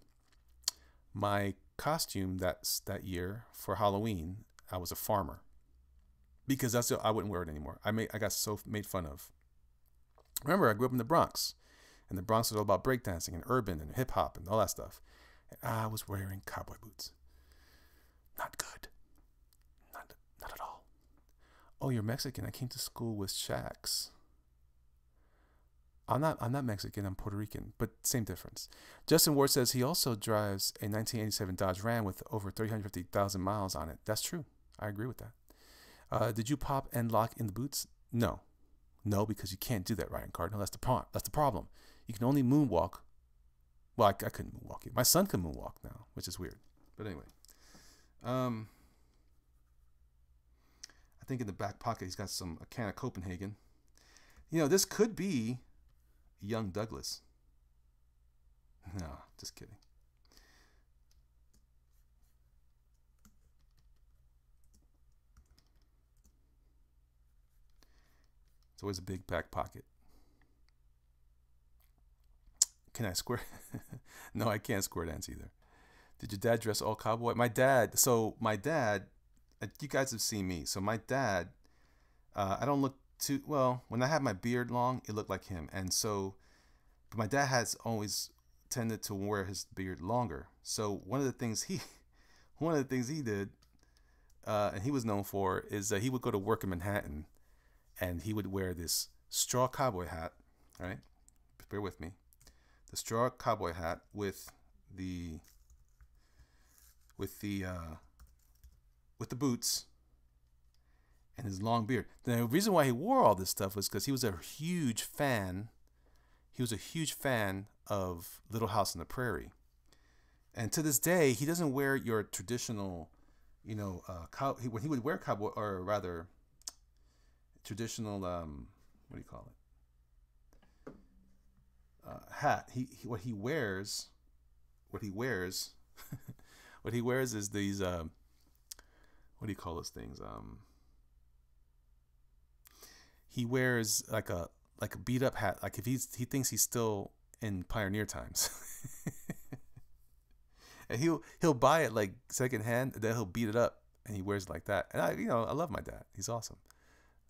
my costume that year for Halloween. I was a farmer because I wouldn't wear it anymore. I got so made fun of. Remember, I grew up in the Bronx, and the Bronx was all about breakdancing and urban and hip hop and all that stuff. And I was wearing cowboy boots. Not good. Not at all. Oh, you're Mexican. I came to school with shacks. I'm not Mexican, I'm Puerto Rican, but same difference. Justin Ward says he also drives a 1987 Dodge Ram with over 350,000 miles on it. That's true. I agree with that. Did you pop and lock in the boots? No, because you can't do that, Ryan Cardinal. That's the problem. You can only moonwalk. Well, I couldn't moonwalk. My son can moonwalk now, which is weird. But anyway, I think in the back pocket he's got a can of Copenhagen. This could be young Douglas. No, just kidding. It's always a big back pocket. Can I square? No, I can't square dance either. Did your dad dress all cowboy? My dad, you guys have seen me. So my dad, I don't look too well. When I had my beard long, it looked like him. And so, but my dad has always tended to wear his beard longer. So one of the things he did, and he was known for, is that he would go to work in Manhattan, and he would wear this straw cowboy hat. Right, bear with me. The straw cowboy hat with the boots and his long beard. The reason why he wore all this stuff was because he was a huge fan. He was a huge fan of Little House on the Prairie, and to this day, he doesn't wear your traditional, when he would wear cowboy, or rather, traditional, what do you call it? Hat. What he wears is these. What do you call those things? He wears like a beat up hat. Like if he thinks he's still in pioneer times, and he'll buy it like secondhand. Then he'll beat it up and he wears it like that. And I love my dad. He's awesome.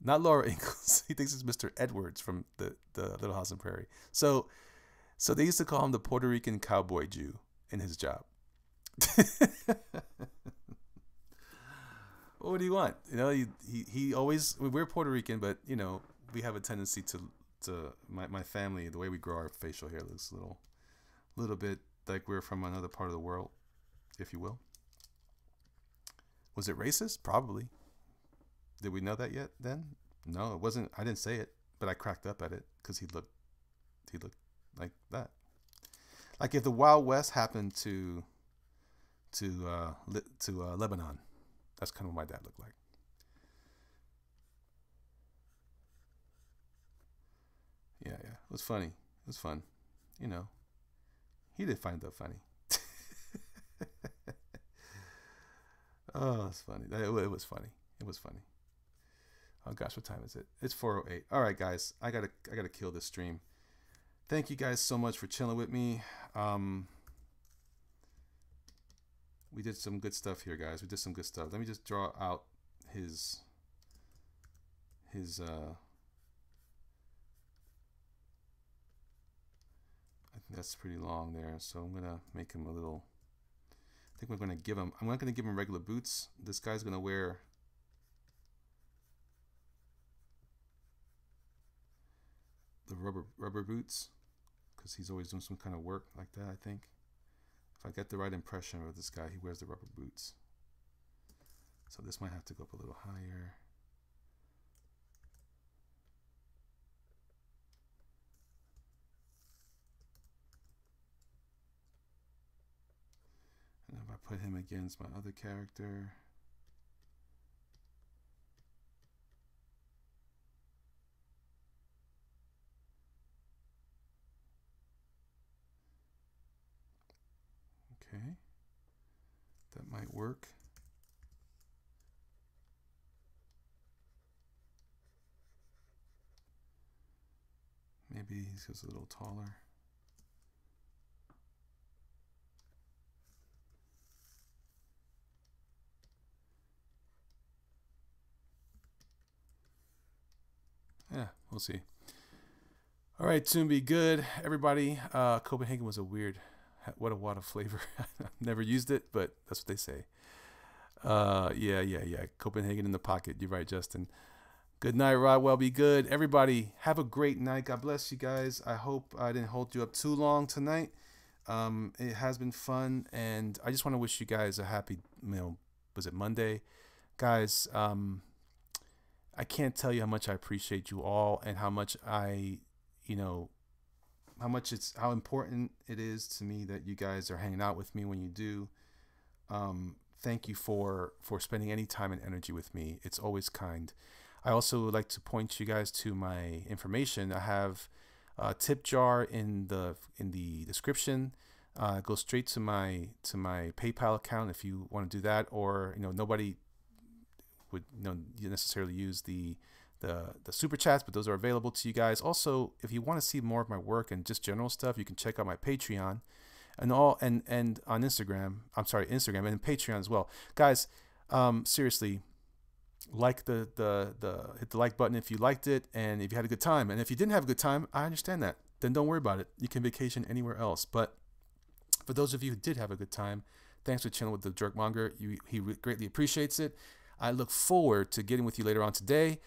Not Laura Ingalls. He thinks it's Mr. Edwards from the Little House on the Prairie. So So they used to call him the Puerto Rican cowboy Jew in his job. What do you want? You know, he always, we're Puerto Rican, but you know, we have a tendency to my family, the way we grow our facial hair looks a little bit like we're from another part of the world, if you will. Was it racist? Probably. Did we know that yet then? No, it wasn't. I didn't say it, but I cracked up at it because he looked like that. Like if the Wild West happened to Lebanon, that's kind of what my dad looked like. Yeah, it was funny. It was fun. You know, he did find that funny. Oh, it's funny. It was funny. It was funny. Oh gosh, what time is it? It's 4:08. All right, guys, I gotta kill this stream. Thank you guys so much for chilling with me. We did some good stuff here, guys. We did some good stuff. Let me just draw out his I think that's pretty long there, so I'm gonna make him a little. I think I'm not gonna give him regular boots. This guy's gonna wear the rubber boots because he's always doing some kind of work like that. I think if I get the right impression of this guy, he wears the rubber boots. So this might have to go up a little higher. And if I put him against my other character, okay, that might work. Maybe he's just a little taller. Yeah, we'll see. All right, soon be good, everybody. Copenhagen was a weird, what a flavor. I've never used it, but that's what they say. Yeah. Copenhagen in the pocket. You're right, Justin. Good night, Rodwell. Be good. Everybody, have a great night. God bless you guys. I hope I didn't hold you up too long tonight. It has been fun, and I just want to wish you guys a happy, was it Monday? Guys, I can't tell you how much I appreciate you all and how much how important it is to me that you guys are hanging out with me when you do. Thank you for spending any time and energy with me. It's always kind. I also would like to point you guys to my information. I have a tip jar in the description. Go straight to my PayPal account if you want to do that, or nobody would necessarily use the super chats, but those are available to you guys. Also, if you want to see more of my work and just general stuff, you can check out my Patreon and on Instagram. I'm sorry, Instagram and Patreon as well, guys. Seriously, like hit the like button if you liked it and if you had a good time. And if you didn't have a good time, I understand that. Then don't worry about it. You can vacation anywhere else. But for those of you who did have a good time, thanks for chilling with the Jerkmonger. He greatly appreciates it. I look forward to getting with you later on today.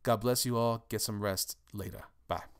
God bless you all. Get some rest later. Bye.